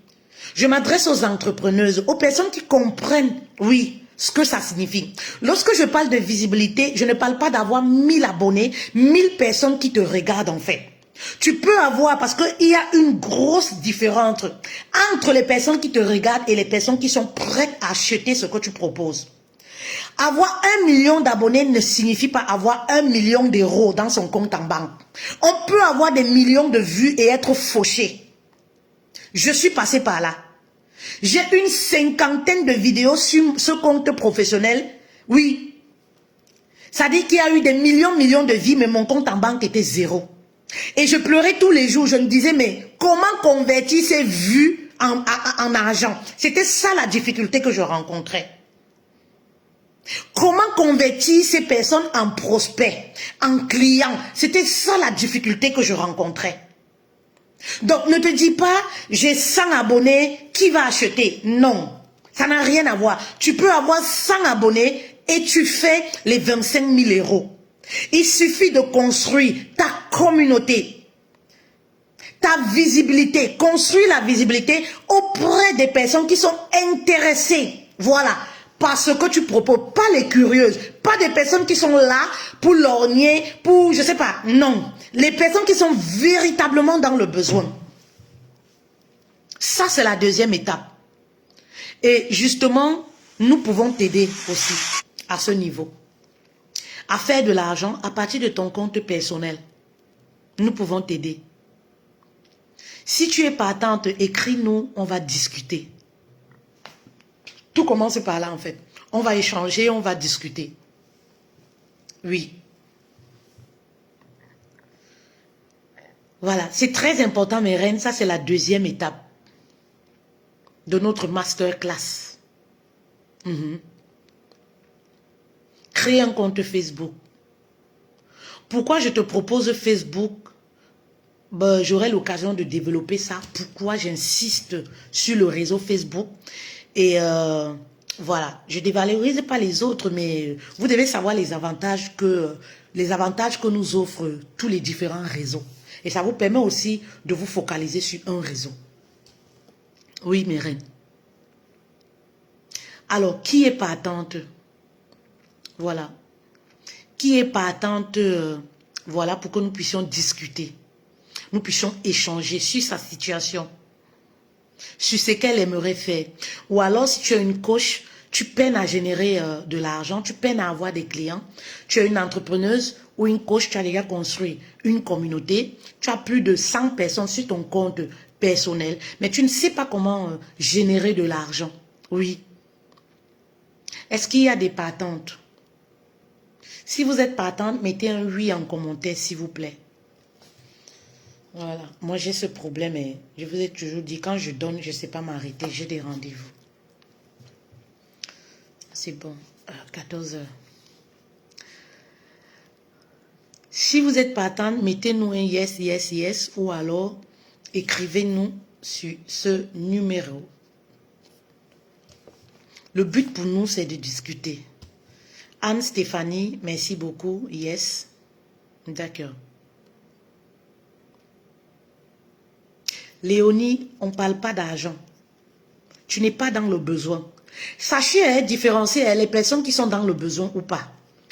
je m'adresse aux entrepreneuses, aux personnes qui comprennent, oui, ce que ça signifie. Lorsque je parle de visibilité, je ne parle pas d'avoir 1000 abonnés, 1000 personnes qui te regardent en fait. Tu peux avoir, parce qu'il y a une grosse différence entre les personnes qui te regardent et les personnes qui sont prêtes à acheter ce que tu proposes. Avoir 1 million d'abonnés ne signifie pas avoir 1 million d'euros dans son compte en banque. On peut avoir des millions de vues et être fauché. Je suis passé par là. J'ai une 50aine de vidéos sur ce compte professionnel. Oui. Ça dit qu'il y a eu des millions de vues, mais mon compte en banque était zéro. Et je pleurais tous les jours. Je me disais, mais comment convertir ces vues en argent? C'était ça la difficulté que je rencontrais. Comment convertir ces personnes en prospects, en clients? C'était ça la difficulté que je rencontrais. Donc ne te dis pas, j'ai 100 abonnés, qui va acheter? Non, ça n'a rien à voir. Tu peux avoir 100 abonnés et tu fais les 25 000 €. Il suffit de construire ta communauté, ta visibilité, construire la visibilité auprès des personnes qui sont intéressées. Voilà. Parce que tu proposes, pas les curieuses, pas des personnes qui sont là pour lorgner, pour, je sais pas, non. Les personnes qui sont véritablement dans le besoin. Ça, c'est la deuxième étape. Et justement, nous pouvons t'aider aussi à ce niveau. À faire de l'argent à partir de ton compte personnel. Nous pouvons t'aider. Si tu es partante, écris-nous, on va discuter. Tout commence par là en fait. On va échanger, on va discuter. Oui. Voilà, c'est très important mes reines. Ça c'est la deuxième étape de notre masterclass. Créer un compte Facebook. Pourquoi je te propose Facebook? Ben, j'aurai l'occasion de développer ça. Pourquoi j'insiste sur le réseau Facebook? Et voilà, je ne dévalorise pas les autres, mais vous devez savoir les avantages que nous offrent tous les différents réseaux. Et ça vous permet aussi de vous focaliser sur un réseau. Oui, mes reines. Alors, qui est partante? Voilà. Qui est partante, voilà, pour que nous puissions discuter. Nous puissions échanger sur sa situation. Sur ce qu'elle aimerait faire. Ou alors, si tu es une coach, tu peines à générer de l'argent, tu peines à avoir des clients. Tu es une entrepreneuse ou une coach, tu as déjà construit une communauté. Tu as plus de 100 personnes sur ton compte personnel, mais tu ne sais pas comment générer de l'argent. Oui. Est-ce qu'il y a des partantes? Si vous êtes partante, mettez un oui en commentaire, s'il vous plaît. Voilà, moi j'ai ce problème et je vous ai toujours dit, quand je donne, je ne sais pas m'arrêter, j'ai des rendez-vous. C'est bon, 14 h. Si vous êtes partante, mettez-nous un yes, yes, yes, ou alors écrivez-nous sur ce numéro. Le but pour nous, c'est de discuter. Anne-Stéphanie, merci beaucoup, yes, d'accord. Léonie, on ne parle pas d'argent. Tu n'es pas dans le besoin. Sachez différencier les personnes qui sont dans le besoin ou pas.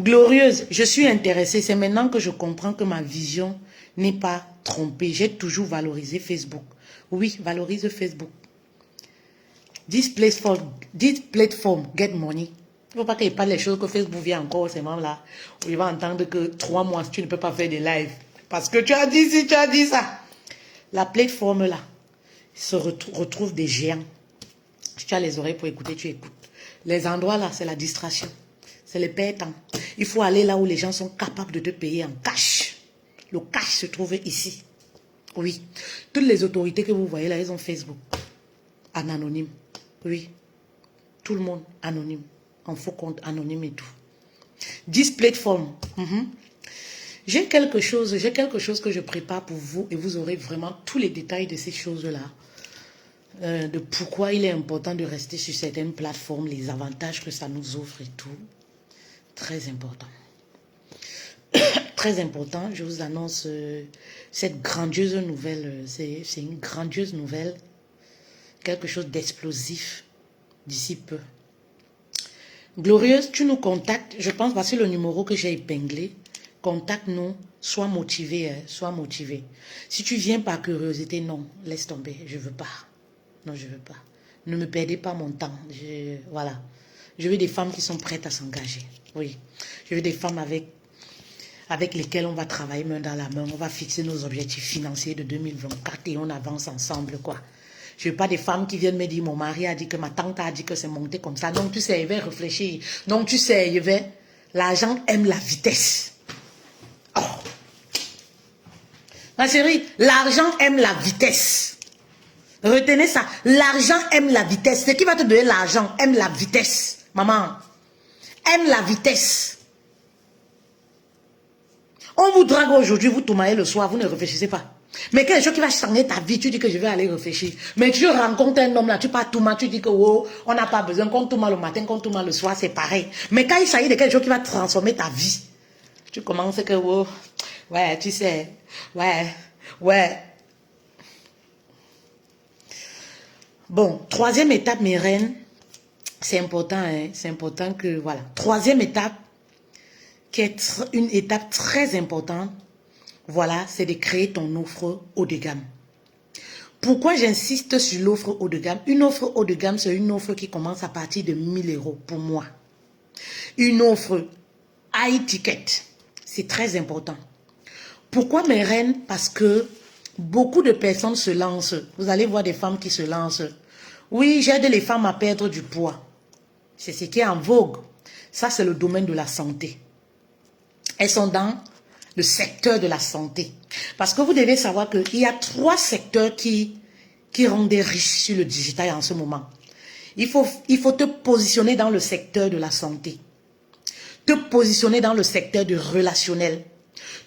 Glorieuse, je suis intéressée. C'est maintenant que je comprends que ma vision n'est pas trompée. J'ai toujours valorisé Facebook. Oui, valorise Facebook. This platform get money. Il ne faut pas qu'il parle des choses que Facebook vient encore, ces moments-là. Où il va entendre que 3 mois, tu ne peux pas faire des lives. Parce que tu as dit ci, tu as dit ça. La plateforme là, se retrouve des géants. Si tu as les oreilles pour écouter, tu écoutes. Les endroits là, c'est la distraction. C'est le père-temps. Il faut aller là où les gens sont capables de te payer en cash. Le cash se trouve ici. Oui. Toutes les autorités que vous voyez là, elles ont Facebook. En anonyme. Oui. Tout le monde anonyme. En faux compte anonyme et tout. 10 plateformes. J'ai quelque chose que je prépare pour vous et vous aurez vraiment tous les détails de ces choses-là. De pourquoi il est important de rester sur certaines plateformes, les avantages que ça nous offre et tout. Très important. Très important, je vous annonce cette grandiose nouvelle. C'est une grandiose nouvelle. Quelque chose d'explosif d'ici peu. Glorieuse, tu nous contactes. Je pense, voici le numéro que j'ai épinglé. Contacte-nous. Sois motivé, sois motivé. Si tu viens par curiosité, non, laisse tomber. Je ne veux pas. Non, je ne veux pas. Ne me perdez pas mon temps. Voilà. Je veux des femmes qui sont prêtes à s'engager. Oui. Je veux des femmes avec lesquelles on va travailler main dans la main. On va fixer nos objectifs financiers de 2024 et on avance ensemble, quoi. Je ne veux pas des femmes qui viennent me dire, mon mari a dit que ma tante a dit que c'est monté comme ça. Donc, tu sais, il va réfléchir. Donc, tu sais, l'argent aime la vitesse. Oh. Ma chérie, l'argent aime la vitesse. Retenez ça. L'argent aime la vitesse. Ce qui va te donner l'argent aime la vitesse. Maman, aime la vitesse. On vous drague aujourd'hui, vous tourmaillez le soir, vous ne réfléchissez pas. Mais quelque chose qui va changer ta vie, tu dis que je vais aller réfléchir. Mais tu rencontres un homme là, tu pars tout mal, tu dis que oh, on n'a pas besoin, qu'on tourne mal le matin, qu'on tourne mal le soir, c'est pareil. Mais quand il s'agit de quelque chose qui va transformer ta vie, tu commences que oh, ouais, tu sais, ouais. Bon, troisième étape, mes reines, c'est important, hein, c'est important que, voilà. Troisième étape, qui est une étape très importante, voilà, c'est de créer ton offre haut de gamme. Pourquoi j'insiste sur l'offre haut de gamme? Une offre haut de gamme, c'est une offre qui commence à partir de 1000 € pour moi. Une offre high ticket, c'est très important. Pourquoi mes reines? Parce que beaucoup de personnes se lancent. Vous allez voir des femmes qui se lancent. Oui, j'aide les femmes à perdre du poids. C'est ce qui est en vogue. Ça, c'est le domaine de la santé. Elles sont dans le secteur de la santé. Parce que vous devez savoir qu'il y a 3 secteurs qui rendent riches sur le digital en ce moment. Il faut te positionner dans le secteur de la santé. Te positionner dans le secteur du relationnel.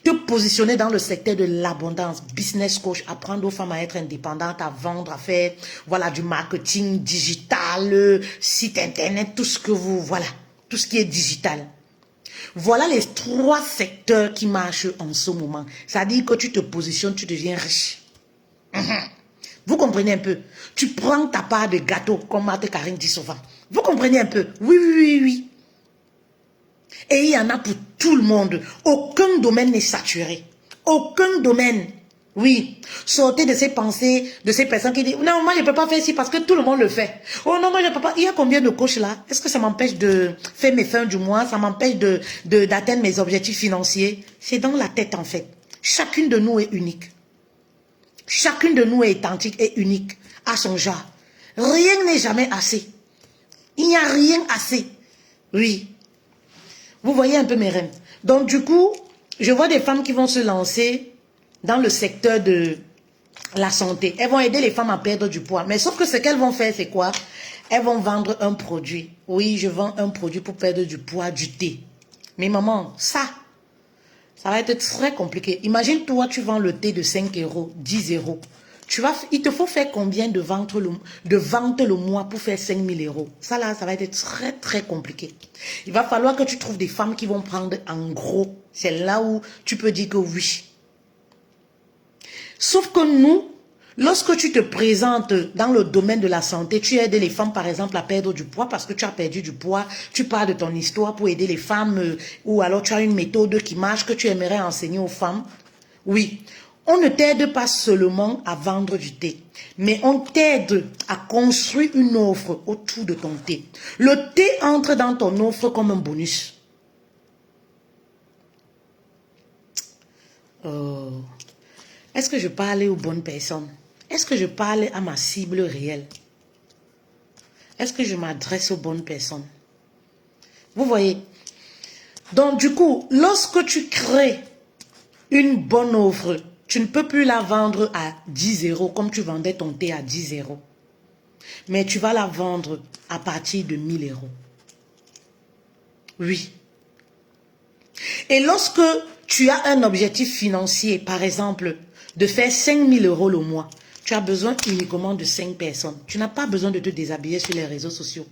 Te positionner dans le secteur de l'abondance, business coach, apprendre aux femmes à être indépendantes, à vendre, à faire voilà, du marketing digital, site internet, tout ce que vous, voilà, tout ce qui est digital. Voilà les 3 secteurs qui marchent en ce moment. Ça dit que tu te positionnes, tu deviens riche. Vous comprenez un peu? Tu prends ta part de gâteau, comme Marthe Karine dit souvent. Vous comprenez un peu? Oui. Et il y en a pour tout le monde. Aucun domaine n'est saturé. Aucun domaine. Oui. Sortez de ces pensées, de ces personnes qui disent, non, moi je ne peux pas faire ci parce que tout le monde le fait. Oh non, moi je ne peux pas. Il y a combien de coachs là? Est-ce que ça m'empêche de faire mes fins du mois? Ça m'empêche d'atteindre mes objectifs financiers? C'est dans la tête en fait. Chacune de nous est unique. Chacune de nous est authentique et unique à son genre. Rien n'est jamais assez. Il n'y a rien assez. Oui. Vous voyez un peu mes reines. Donc du coup, je vois des femmes qui vont se lancer dans le secteur de la santé. Elles vont aider les femmes à perdre du poids. Mais sauf que ce qu'elles vont faire, c'est quoi? Elles vont vendre un produit. Oui, je vends un produit pour perdre du poids, du thé. Mais maman, ça va être très compliqué. Imagine toi, tu vends le thé de 5 €, 10 €. Il te faut faire combien de ventes le mois pour faire 5000 €? Ça là, ça va être très très compliqué. Il va falloir que tu trouves des femmes qui vont prendre en gros. C'est là où tu peux dire que oui. Sauf que nous, Lorsque tu te présentes dans le domaine de la santé, tu aides les femmes par exemple à perdre du poids parce que tu as perdu du poids, tu parles de ton histoire pour aider les femmes ou alors tu as une méthode qui marche que tu aimerais enseigner aux femmes. Oui, on ne t'aide pas seulement à vendre du thé, mais on t'aide à construire une offre autour de ton thé. Le thé entre dans ton offre comme un bonus. Oh. Est-ce que je parle aux bonnes personnes? Est-ce que je parle à ma cible réelle? Est-ce que je m'adresse aux bonnes personnes? Vous voyez? Donc du coup, lorsque tu crées une bonne offre, tu ne peux plus la vendre à 10 € comme tu vendais ton thé à 10 €. Mais tu vas la vendre à partir de 1000 €. Oui. Et lorsque tu as un objectif financier, par exemple, de faire 5000 € le mois, tu as besoin uniquement de 5 personnes. Tu n'as pas besoin de te déshabiller sur les réseaux sociaux.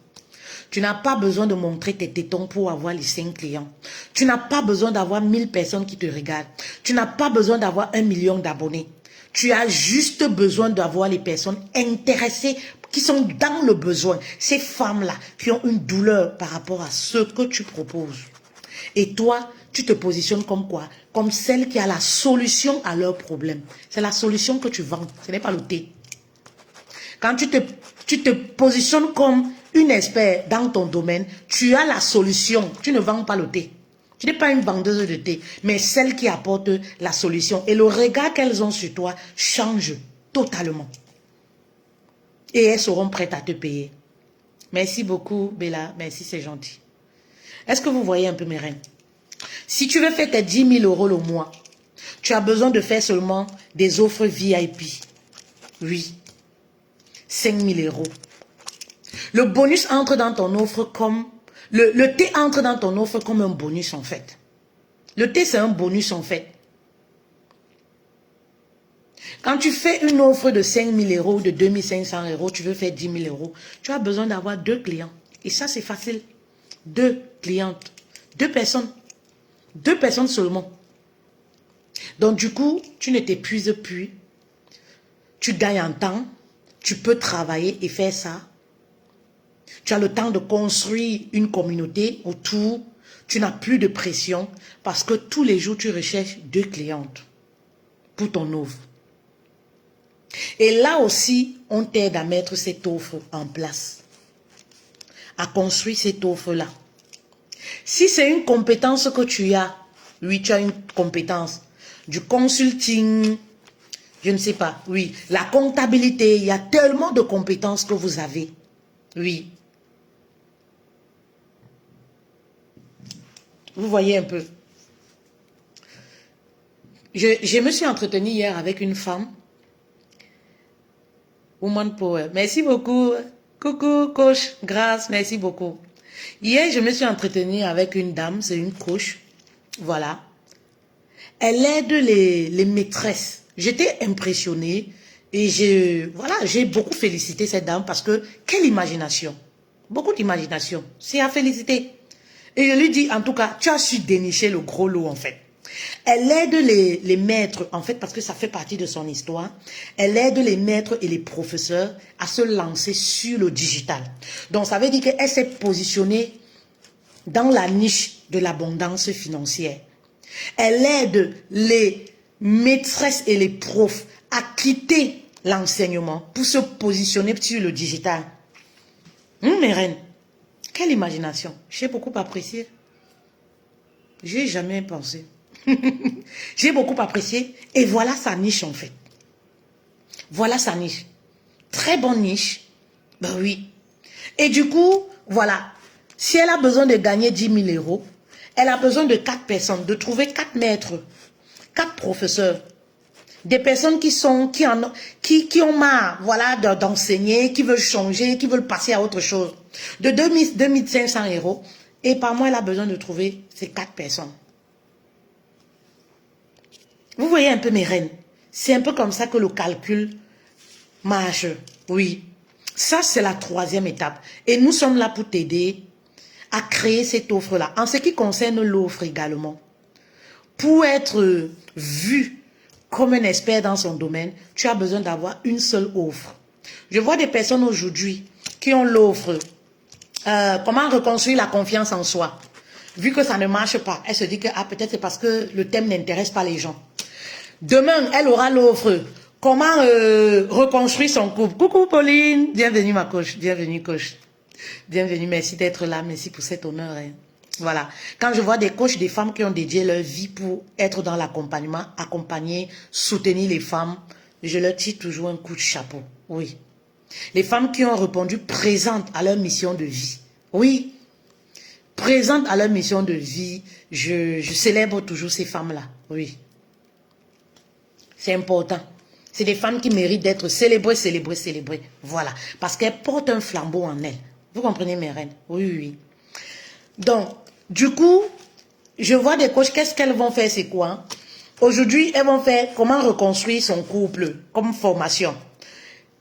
Tu n'as pas besoin de montrer tes tétons pour avoir les 5 clients. Tu n'as pas besoin d'avoir 1000 personnes qui te regardent. Tu n'as pas besoin d'avoir 1 million d'abonnés. Tu as juste besoin d'avoir les personnes intéressées qui sont dans le besoin. Ces femmes-là qui ont une douleur par rapport à ce que tu proposes. Et toi, tu te positionnes comme quoi? Comme celle qui a la solution à leurs problèmes. C'est la solution que tu vends, ce n'est pas le thé. Quand tu te positionnes comme une expert dans ton domaine, tu as la solution, tu ne vends pas le thé. Tu n'es pas une vendeuse de thé, mais celle qui apporte la solution. Et le regard qu'elles ont sur toi change totalement. Et elles seront prêtes à te payer. Merci beaucoup, Bella. Merci, c'est gentil. Est-ce que vous voyez un peu mes reines? Si tu veux faire tes 10 000 € le mois, tu as besoin de faire seulement des offres VIP. Oui. 5 000 €. Le bonus entre dans ton offre comme... Le thé entre dans ton offre comme un bonus en fait. Le thé c'est un bonus en fait. Quand tu fais une offre de 5 000 €, de 2500 €, tu veux faire 10 000 €, tu as besoin d'avoir 2 clients. Et ça c'est facile. 2 clientes. 2 personnes. 2 personnes seulement. Donc du coup, tu ne t'épuises plus. Tu gagnes en temps. Tu peux travailler et faire ça. Tu as le temps de construire une communauté autour. Tu n'as plus de pression parce que tous les jours, tu recherches 2 clientes pour ton offre. Et là aussi, on t'aide à mettre cette offre en place. À construire cette offre-là. Si c'est une compétence que tu as, oui, tu as une compétence du consulting, je ne sais pas, oui, la comptabilité, il y a tellement de compétences que vous avez, oui. Vous voyez un peu. Je me suis entretenue hier avec une femme, Woman Power. Merci beaucoup. Coucou, coach, grâce, merci beaucoup. Hier, je me suis entretenue avec une dame, c'est une coach, voilà. Elle aide les maîtresses. J'étais impressionnée et j'ai beaucoup félicité cette dame parce que, quelle imagination. Beaucoup d'imagination. C'est à féliciter. Et je lui dis, en tout cas, tu as su dénicher le gros lot en fait. Elle aide les maîtres, en fait, parce que ça fait partie de son histoire. Elle aide les maîtres et les professeurs à se lancer sur le digital. Donc, ça veut dire qu'elle s'est positionnée dans la niche de l'abondance financière. Elle aide les maîtresses et les profs à quitter l'enseignement pour se positionner sur le digital. Mes reines, quelle imagination. J'ai beaucoup apprécié. J'ai jamais pensé. J'ai beaucoup apprécié. Et voilà sa niche en fait. Voilà sa niche. Très bonne niche. Ben oui. Et du coup, voilà. Si elle a besoin de gagner 10 000 €, elle a besoin de 4 personnes, de trouver 4 maîtres, 4 professeurs. Des personnes qui ont marre, voilà, d'enseigner, qui veulent changer, qui veulent passer à autre chose. De 2500 €. Et par mois, elle a besoin de trouver ces 4 personnes. Vous voyez un peu mes reines. C'est un peu comme ça que le calcul marche. Oui. Ça, c'est la 3e étape. Et nous sommes là pour t'aider à créer cette offre-là. En ce qui concerne l'offre également. Pour être vu comme un expert dans son domaine, tu as besoin d'avoir une seule offre. Je vois des personnes aujourd'hui qui ont l'offre comment reconstruire la confiance en soi. Vu que ça ne marche pas, elle se dit que ah, peut-être c'est parce que le thème n'intéresse pas les gens. Demain, elle aura l'offre. Comment reconstruire son couple. Coucou Pauline, bienvenue ma coach, bienvenue coach. Bienvenue, merci d'être là, merci pour cet honneur. Hein. Voilà. Quand je vois des coachs, des femmes qui ont dédié leur vie pour être dans l'accompagnement, accompagner, soutenir les femmes, je leur tire toujours un coup de chapeau. Oui. Les femmes qui ont répondu présentes à leur mission de vie. Oui. Présentes à leur mission de vie, je célèbre toujours ces femmes-là. Oui. C'est important. C'est des femmes qui méritent d'être célébrées, célébrées, célébrées. Voilà. Parce qu'elles portent un flambeau en elles. Vous comprenez mes reines? Oui, oui, oui. Donc, du coup, je vois des coachs, qu'est-ce qu'elles vont faire, c'est quoi? Aujourd'hui, elles vont faire comment reconstruire son couple comme formation.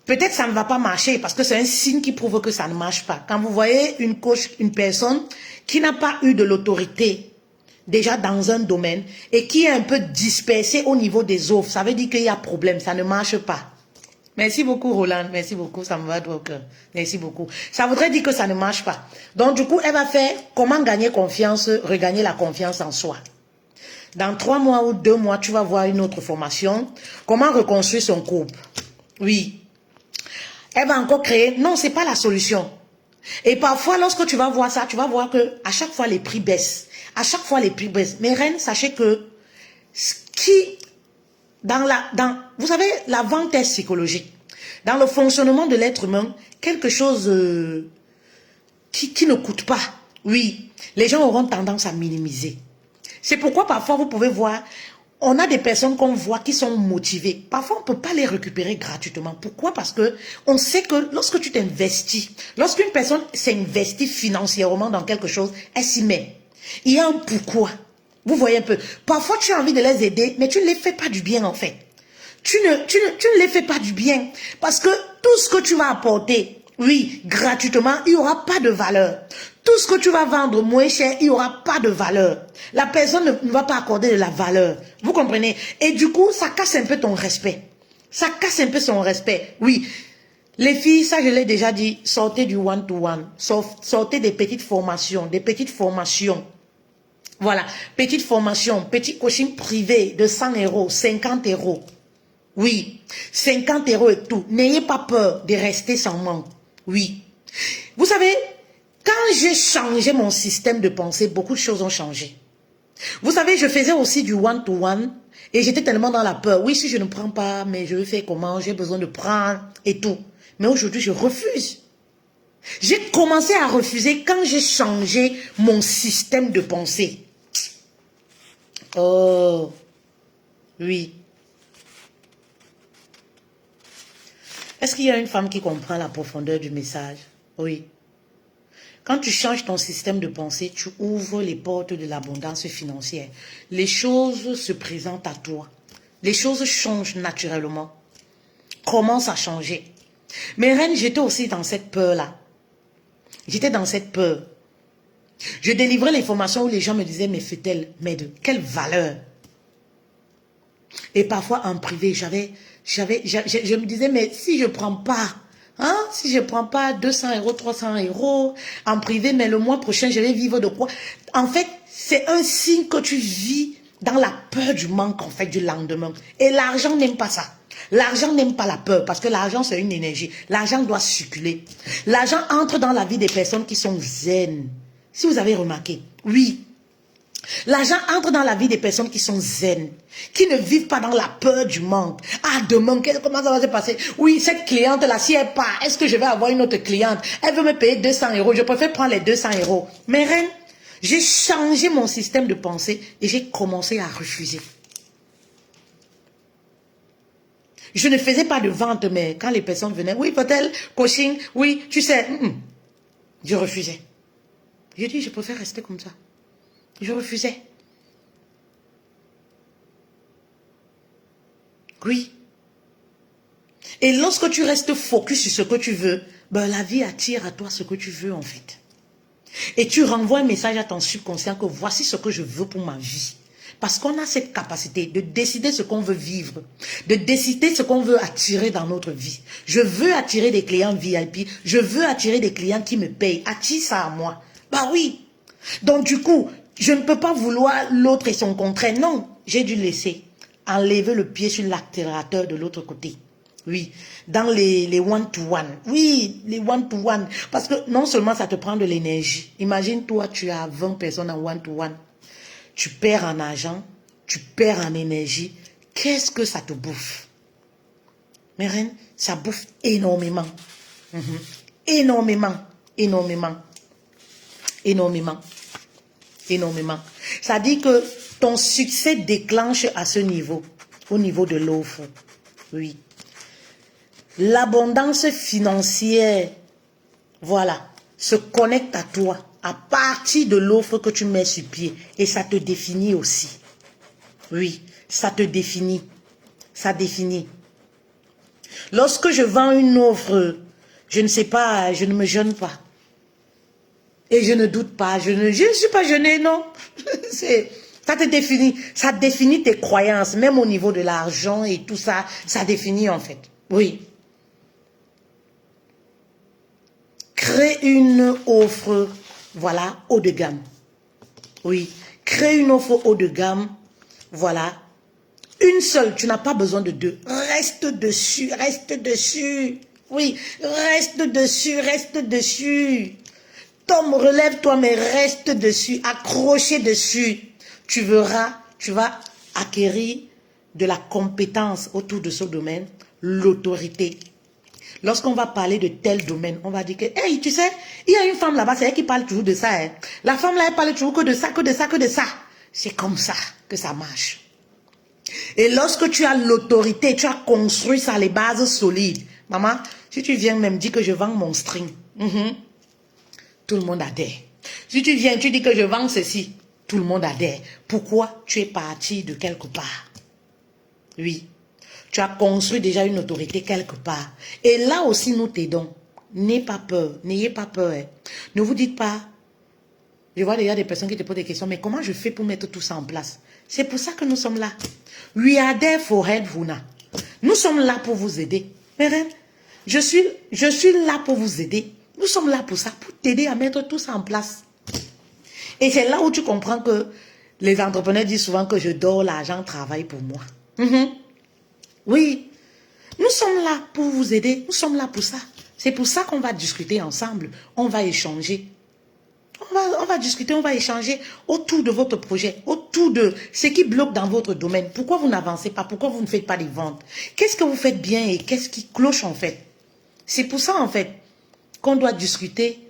Peut-être ça ne va pas marcher parce que c'est un signe qui prouve que ça ne marche pas. Quand vous voyez une coach, une personne qui n'a pas eu de l'autorité déjà dans un domaine et qui est un peu dispersée au niveau des offres, ça veut dire qu'il y a problème, ça ne marche pas. Merci beaucoup Roland, merci beaucoup, ça me va droit au cœur. Merci beaucoup. Ça voudrait dire que ça ne marche pas. Donc du coup, elle va faire comment gagner confiance, regagner la confiance en soi. Dans 3 mois ou 2 mois, tu vas voir une autre formation. Comment reconstruire son couple. Oui. Elle va encore créer. Non, c'est pas la solution. Et parfois, lorsque tu vas voir ça, tu vas voir que à chaque fois les prix baissent. À chaque fois les prix baissent. Mais reines, sachez que ce qui vous savez, la vente est psychologique. Dans le fonctionnement de l'être humain, quelque chose qui ne coûte pas. Oui, les gens auront tendance à minimiser. C'est pourquoi parfois vous pouvez voir, on a des personnes qu'on voit qui sont motivées. Parfois on ne peut pas les récupérer gratuitement. Pourquoi? Parce que on sait que lorsque tu t'investis, lorsqu'une personne s'investit financièrement dans quelque chose, elle s'y met. Il y a un pourquoi. Vous voyez un peu. Parfois, tu as envie de les aider, mais tu ne les fais pas du bien, en fait. Tu ne les fais pas du bien. Parce que tout ce que tu vas apporter, oui, gratuitement, il n'y aura pas de valeur. Tout ce que tu vas vendre moins cher, il n'y aura pas de valeur. La personne ne va pas accorder de la valeur. Vous comprenez? Et du coup, ça casse un peu ton respect. Ça casse un peu son respect. Oui. Les filles, ça je l'ai déjà dit, sortez du one-to-one. Sortez des petites formations, Voilà, petite formation, petit coaching privé de 100 €, 50 €. Oui, 50 € et tout. N'ayez pas peur de rester sans manque. Oui. Vous savez, quand j'ai changé mon système de pensée, beaucoup de choses ont changé. Vous savez, je faisais aussi du one-to-one et j'étais tellement dans la peur. Oui, si je ne prends pas, mais je vais faire comment? J'ai besoin de prendre et tout. Mais aujourd'hui, je refuse. J'ai commencé à refuser quand j'ai changé mon système de pensée. Oh, oui. Est-ce qu'il y a une femme qui comprend la profondeur du message? Oui. Quand tu changes ton système de pensée, tu ouvres les portes de l'abondance financière. Les choses se présentent à toi. Les choses changent naturellement. Commence à changer. Mais reine, j'étais aussi dans cette peur-là. J'étais dans cette peur. Je délivrais les formations où les gens me disaient, mais fait-elle, mais de quelle valeur? Et parfois en privé, je me disais, mais si je prends pas, hein, si je prends pas 200 €, 300 € en privé, mais le mois prochain, je vais vivre de quoi? En fait, c'est un signe que tu vis dans la peur du manque, en fait, du lendemain. Et l'argent n'aime pas ça. L'argent n'aime pas la peur parce que l'argent, c'est une énergie. L'argent doit circuler. L'argent entre dans la vie des personnes qui sont zen. Si vous avez remarqué, oui. L'argent entre dans la vie des personnes qui sont zen, qui ne vivent pas dans la peur du manque. Ah, demain, comment ça va se passer? Oui, cette cliente-là, si elle part, est-ce que je vais avoir une autre cliente? Elle veut me payer 200 €, je préfère prendre les 200 €. Mais reine, j'ai changé mon système de pensée et j'ai commencé à refuser. Je ne faisais pas de vente, mais quand les personnes venaient, oui, peut-être, coaching, oui, tu sais, je refusais. J'ai dit, je préfère rester comme ça. Je refusais. Oui. Et lorsque tu restes focus sur ce que tu veux, ben la vie attire à toi ce que tu veux en fait. Et tu renvoies un message à ton subconscient que voici ce que je veux pour ma vie. Parce qu'on a cette capacité de décider ce qu'on veut vivre, de décider ce qu'on veut attirer dans notre vie. Je veux attirer des clients VIP, je veux attirer des clients qui me payent. Attire ça à moi. Bah oui. Donc du coup, je ne peux pas vouloir l'autre et son contraire. Non, j'ai dû laisser enlever le pied sur l'accélérateur de l'autre côté. Oui, dans les one-to-one. Oui, les one-to-one. Parce que non seulement ça te prend de l'énergie. Imagine toi, tu as 20 personnes en one-to-one. Tu perds en argent, tu perds en énergie. Qu'est-ce que ça te bouffe? Mes reines, ça bouffe énormément. Énormément, énormément, énormément, énormément. Ça dit que ton succès déclenche à ce niveau, au niveau de l'offre. Oui. L'abondance financière, voilà, se connecte à toi à partir de l'offre que tu mets sur pied. Et ça te définit aussi. Oui, ça te définit. Ça définit. Lorsque je vends une offre, je ne sais pas, je ne me jeûne pas. Et je ne doute pas, je ne suis pas jeûnée, non. Ça te définit. Ça définit tes croyances, même au niveau de l'argent et tout ça, ça définit en fait. Oui. Crée une offre, voilà, haut de gamme. Oui, crée une offre haut de gamme, voilà. Une seule, tu n'as pas besoin de deux. Reste dessus, reste dessus. Oui, reste dessus, reste dessus. Tom, relève-toi, mais reste dessus, accroché dessus. Tu verras, tu vas acquérir de la compétence autour de ce domaine, l'autorité. Lorsqu'on va parler de tel domaine, on va dire que, hey, tu sais, il y a une femme là-bas, c'est elle qui parle toujours de ça. Hein. La femme là, elle parle toujours que de ça, que de ça, que de ça. C'est comme ça que ça marche. Et lorsque tu as l'autorité, tu as construit ça, les bases solides. Maman, si tu viens même dire que je vends mon string, tout le monde adhère. Si tu viens, tu dis que je vends ceci, tout le monde adhère. Pourquoi? Tu es parti de quelque part. Oui. Tu as construit déjà une autorité quelque part. Et là aussi, nous t'aidons. N'ayez pas peur. N'ayez pas peur. Hein. Ne vous dites pas. Je vois déjà des personnes qui te posent des questions. Mais comment je fais pour mettre tout ça en place? C'est pour ça que nous sommes là. We are there for help, Vuna. Nous sommes là pour vous aider. Meren, je suis là pour vous aider. Nous sommes là pour ça, pour t'aider à mettre tout ça en place. Et c'est là où tu comprends que les entrepreneurs disent souvent que je dors, l'argent travaille pour moi. Oui, nous sommes là pour vous aider, nous sommes là pour ça. C'est pour ça qu'on va discuter ensemble, on va échanger. On va discuter, on va échanger autour de votre projet, autour de ce qui bloque dans votre domaine. Pourquoi vous n'avancez pas? Pourquoi vous ne faites pas les ventes? Qu'est-ce que vous faites bien et qu'est-ce qui cloche en fait? C'est pour ça en fait qu'on doit discuter.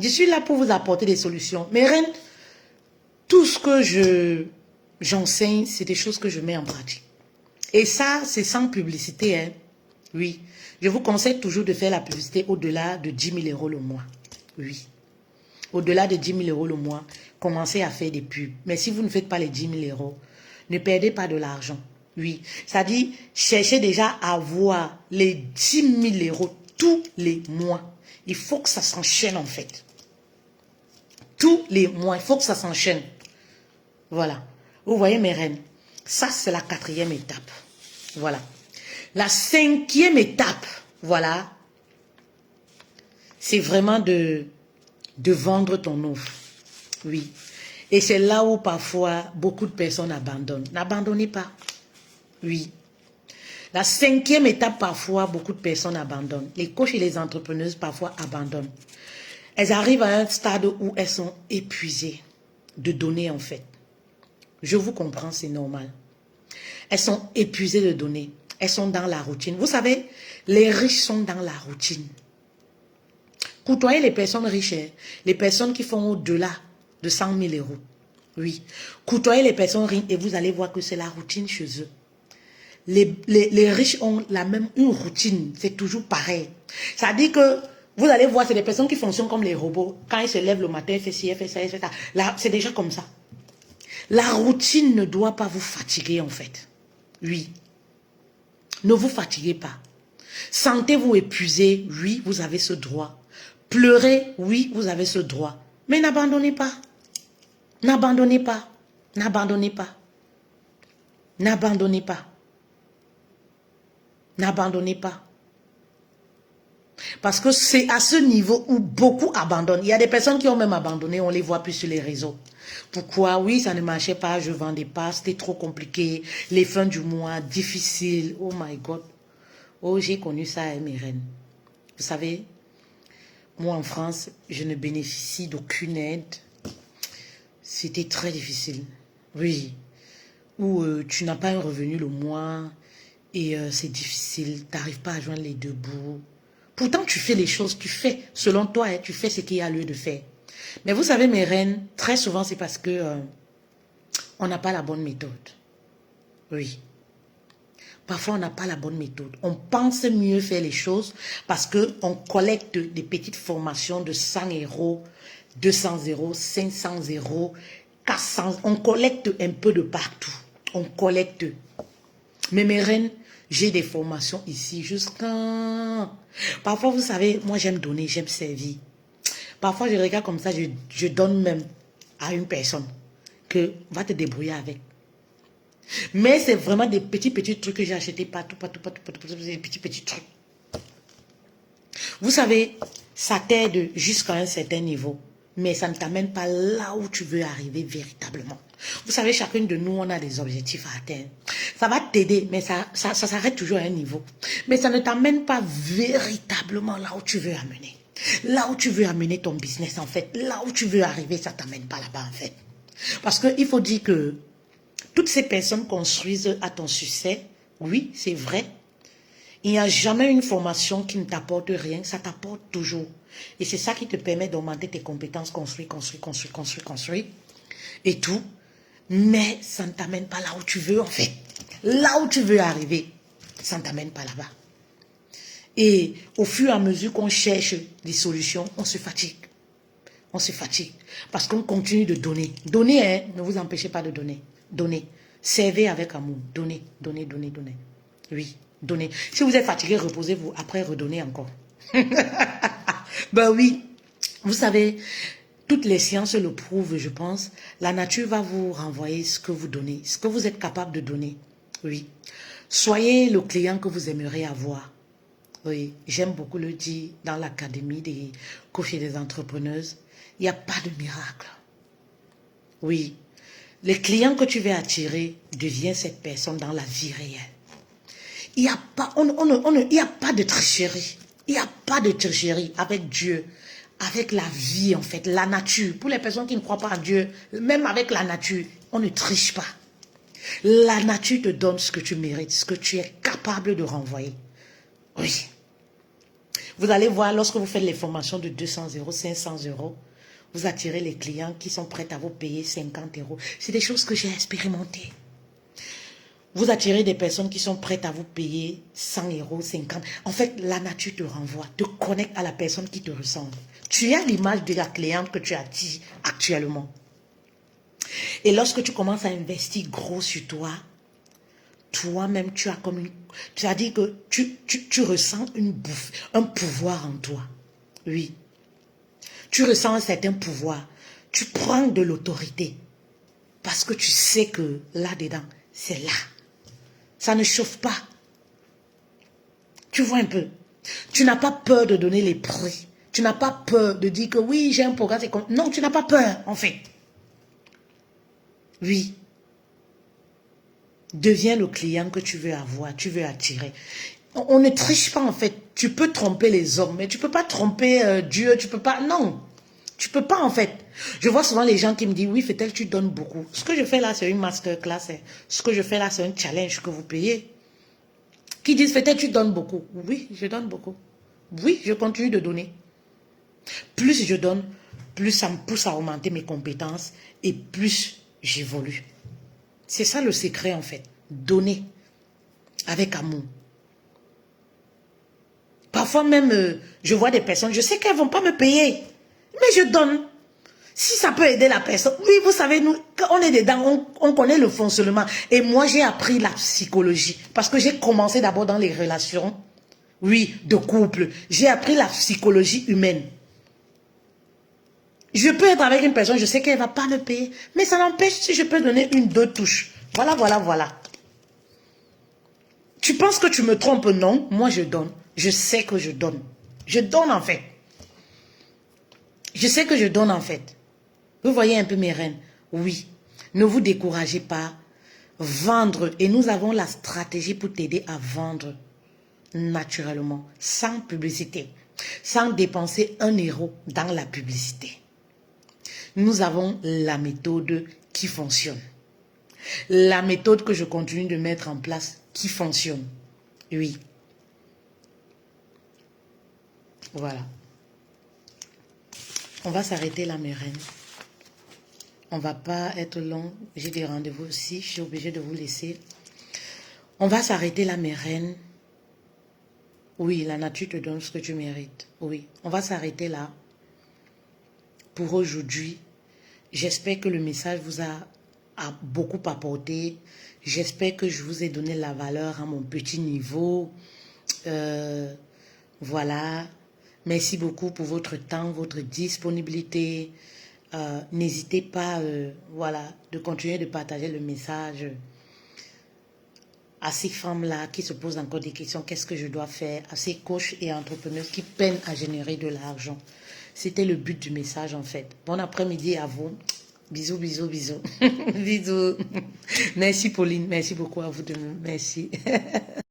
Je suis là pour vous apporter des solutions. Mais Reine, tout ce que j'enseigne, c'est des choses que je mets en pratique. Et ça, c'est sans publicité. Hein. Oui. Je vous conseille toujours de faire la publicité au-delà de 10 000 euros le mois. Oui. Au-delà de 10 000 euros le mois, commencez à faire des pubs. Mais si vous ne faites pas les 10 000 euros, ne perdez pas de l'argent. Oui. Ça dit, cherchez déjà à avoir les 10 000 euros tous les mois. Il faut que ça s'enchaîne en fait. Tous les mois, il faut que ça s'enchaîne. Voilà. Vous voyez mes reines, ça c'est la 4e étape. Voilà. La 5e étape, voilà, c'est vraiment de vendre ton offre. Oui. Et c'est là où parfois beaucoup de personnes abandonnent. N'abandonnez pas. Oui. La 5e étape, parfois, beaucoup de personnes abandonnent. Les coachs et les entrepreneuses, parfois, abandonnent. Elles arrivent à un stade où elles sont épuisées de donner, en fait. Je vous comprends, c'est normal. Elles sont épuisées de donner. Elles sont dans la routine. Vous savez, les riches sont dans la routine. Côtoyez les personnes riches, hein, les personnes qui font au-delà de 100 000 euros. Oui. Côtoyez les personnes riches et vous allez voir que c'est la routine chez eux. Les riches ont une routine. C'est toujours pareil. Ça dit que vous allez voir, c'est des personnes qui fonctionnent comme les robots. Quand ils se lèvent le matin, ils font ci, ils font ça, ils font ça. Là, c'est déjà comme ça. La routine ne doit pas vous fatiguer en fait. Oui. Ne vous fatiguez pas. Sentez-vous épuisé, oui, vous avez ce droit. Pleurez, oui, vous avez ce droit. Mais n'abandonnez pas. N'abandonnez pas. N'abandonnez pas. N'abandonnez pas. N'abandonnez pas. Parce que c'est à ce niveau où beaucoup abandonnent. Il y a des personnes qui ont même abandonné, on les voit plus sur les réseaux. Pourquoi? Oui, ça ne marchait pas, je vendais pas, c'était trop compliqué. Les fins du mois, difficiles. Oh my God. Oh, j'ai connu ça, hein, mes reines. Vous savez, moi en France, je ne bénéficie d'aucune aide. C'était très difficile. Oui. Où tu n'as pas un revenu le mois et c'est difficile. Tu n'arrives pas à joindre les deux bouts. Pourtant, tu fais les choses, tu fais, selon toi, hein, tu fais ce qu'il y a lieu de faire. Mais vous savez, mes reines, très souvent, c'est parce que on n'a pas la bonne méthode. Oui. Parfois, on n'a pas la bonne méthode. On pense mieux faire les choses parce qu'on collecte des petites formations de 100 euros, 200 euros, 500 euros, 400. On collecte un peu de partout. On collecte. Mais mes reines, j'ai des formations ici jusqu'à... Parfois, vous savez, moi j'aime donner, j'aime servir. Parfois, je regarde comme ça, je donne même à une personne que va te débrouiller avec. Mais c'est vraiment des petits trucs que j'ai achetés partout, des petits trucs. Vous savez, ça t'aide jusqu'à un certain niveau, mais ça ne t'amène pas là où tu veux arriver véritablement. Vous savez, chacune de nous, on a des objectifs à atteindre. Ça va t'aider, mais ça s'arrête toujours à un niveau. Mais ça ne t'amène pas véritablement là où tu veux amener. Là où tu veux amener ton business, en fait. Là où tu veux arriver, ça ne t'amène pas là-bas, en fait. Parce qu'il faut dire que toutes ces personnes construisent à ton succès. Oui, c'est vrai. Il n'y a jamais une formation qui ne t'apporte rien. Ça t'apporte toujours. Et c'est ça qui te permet d'augmenter tes compétences. Construire. Et tout. Mais ça ne t'amène pas là où tu veux, en fait. Là où tu veux arriver, ça ne t'amène pas là-bas. Et au fur et à mesure qu'on cherche des solutions, on se fatigue. On se fatigue. Parce qu'on continue de donner. Donner, hein, ne vous empêchez pas de donner. Donnez. Servez avec amour. Donnez. Oui, donnez. Si vous êtes fatigué, reposez-vous. Après, redonnez encore. Ben oui. Vous savez, toutes les sciences le prouvent, je pense. La nature va vous renvoyer ce que vous donnez, ce que vous êtes capable de donner. Oui. Soyez le client que vous aimeriez avoir. Oui, j'aime beaucoup le dire dans l'académie des coachs et des entrepreneuses. Il n'y a pas de miracle. Oui. Le client que tu veux attirer devient cette personne dans la vie réelle. Il n'y a pas, il n'y a pas de tricherie. Il n'y a pas de tricherie avec Dieu, avec la vie en fait, la nature. Pour les personnes qui ne croient pas à Dieu, même avec la nature, on ne triche pas. La nature te donne ce que tu mérites, ce que tu es capable de renvoyer. Oui. Vous allez voir, lorsque vous faites les formations de 200 euros, 500 euros, vous attirez les clients qui sont prêts à vous payer 50 euros. C'est des choses que j'ai expérimentées. Vous attirez des personnes qui sont prêtes à vous payer 100 euros, 50. En fait, la nature te renvoie, te connecte à la personne qui te ressemble. Tu as l'image de la cliente que tu attires actuellement. Et lorsque tu commences à investir gros sur toi, toi-même, tu as comme une... C'est-à-dire que tu ressens un pouvoir en toi. Oui. Tu ressens un certain pouvoir. Tu prends de l'autorité. Parce que tu sais que là-dedans, c'est là. Ça ne chauffe pas. Tu vois un peu. Tu n'as pas peur de donner les prix. Tu n'as pas peur de dire que oui, j'ai un programme. Non, tu n'as pas peur, en fait. Oui. Deviens le client que tu veux avoir, tu veux attirer. On ne triche pas, en fait. Tu peux tromper les hommes, mais tu ne peux pas tromper Dieu. Tu peux pas... Non. Tu peux pas, en fait. Je vois souvent les gens qui me disent, oui, Fetel, tu donnes beaucoup. Ce que je fais là, c'est une masterclass. Ce que je fais là, c'est un challenge que vous payez. Qui disent, Fetel, tu donnes beaucoup. Oui, je donne beaucoup. Oui, je continue de donner. Plus je donne, plus ça me pousse à augmenter mes compétences et plus j'évolue. C'est ça le secret, en fait. Donner avec amour. Parfois même, je vois des personnes, je sais qu'elles ne vont pas me payer. Mais je donne. Si ça peut aider la personne. Oui, vous savez, nous, quand on est dedans, on connaît le fonctionnement. Et moi, j'ai appris la psychologie. Parce que j'ai commencé d'abord dans les relations, oui, de couple. J'ai appris la psychologie humaine. Je peux être avec une personne, je sais qu'elle ne va pas me payer. Mais ça n'empêche si je peux donner une, deux touches. Voilà, voilà, voilà. Tu penses que tu me trompes? Non, moi je donne. Je sais que je donne. Je donne en fait. Je sais que je donne en fait. Vous voyez un peu mes reines? Oui. Ne vous découragez pas. Vendre. Et nous avons la stratégie pour t'aider à vendre naturellement, sans publicité, sans dépenser 1 € dans la publicité. Nous avons la méthode qui fonctionne. La méthode que je continue de mettre en place qui fonctionne. Oui. Voilà. On va s'arrêter là, mes reines. On va pas être long. J'ai des rendez-vous aussi. Je suis obligée de vous laisser. On va s'arrêter là, mes reines. Oui, la nature te donne ce que tu mérites. Oui, on va s'arrêter là. Pour aujourd'hui, j'espère que le message vous a beaucoup apporté. J'espère que je vous ai donné la valeur à mon petit niveau. Voilà. Merci beaucoup pour votre temps, votre disponibilité. N'hésitez pas, voilà, de continuer de partager le message à ces femmes-là qui se posent encore des questions. Qu'est-ce que je dois faire? À ces coachs et entrepreneurs qui peinent à générer de l'argent. C'était le but du message en fait. Bon après-midi à vous. Bisous, bisous, bisous. Bisous. Merci Pauline. Merci beaucoup à vous deux. Merci.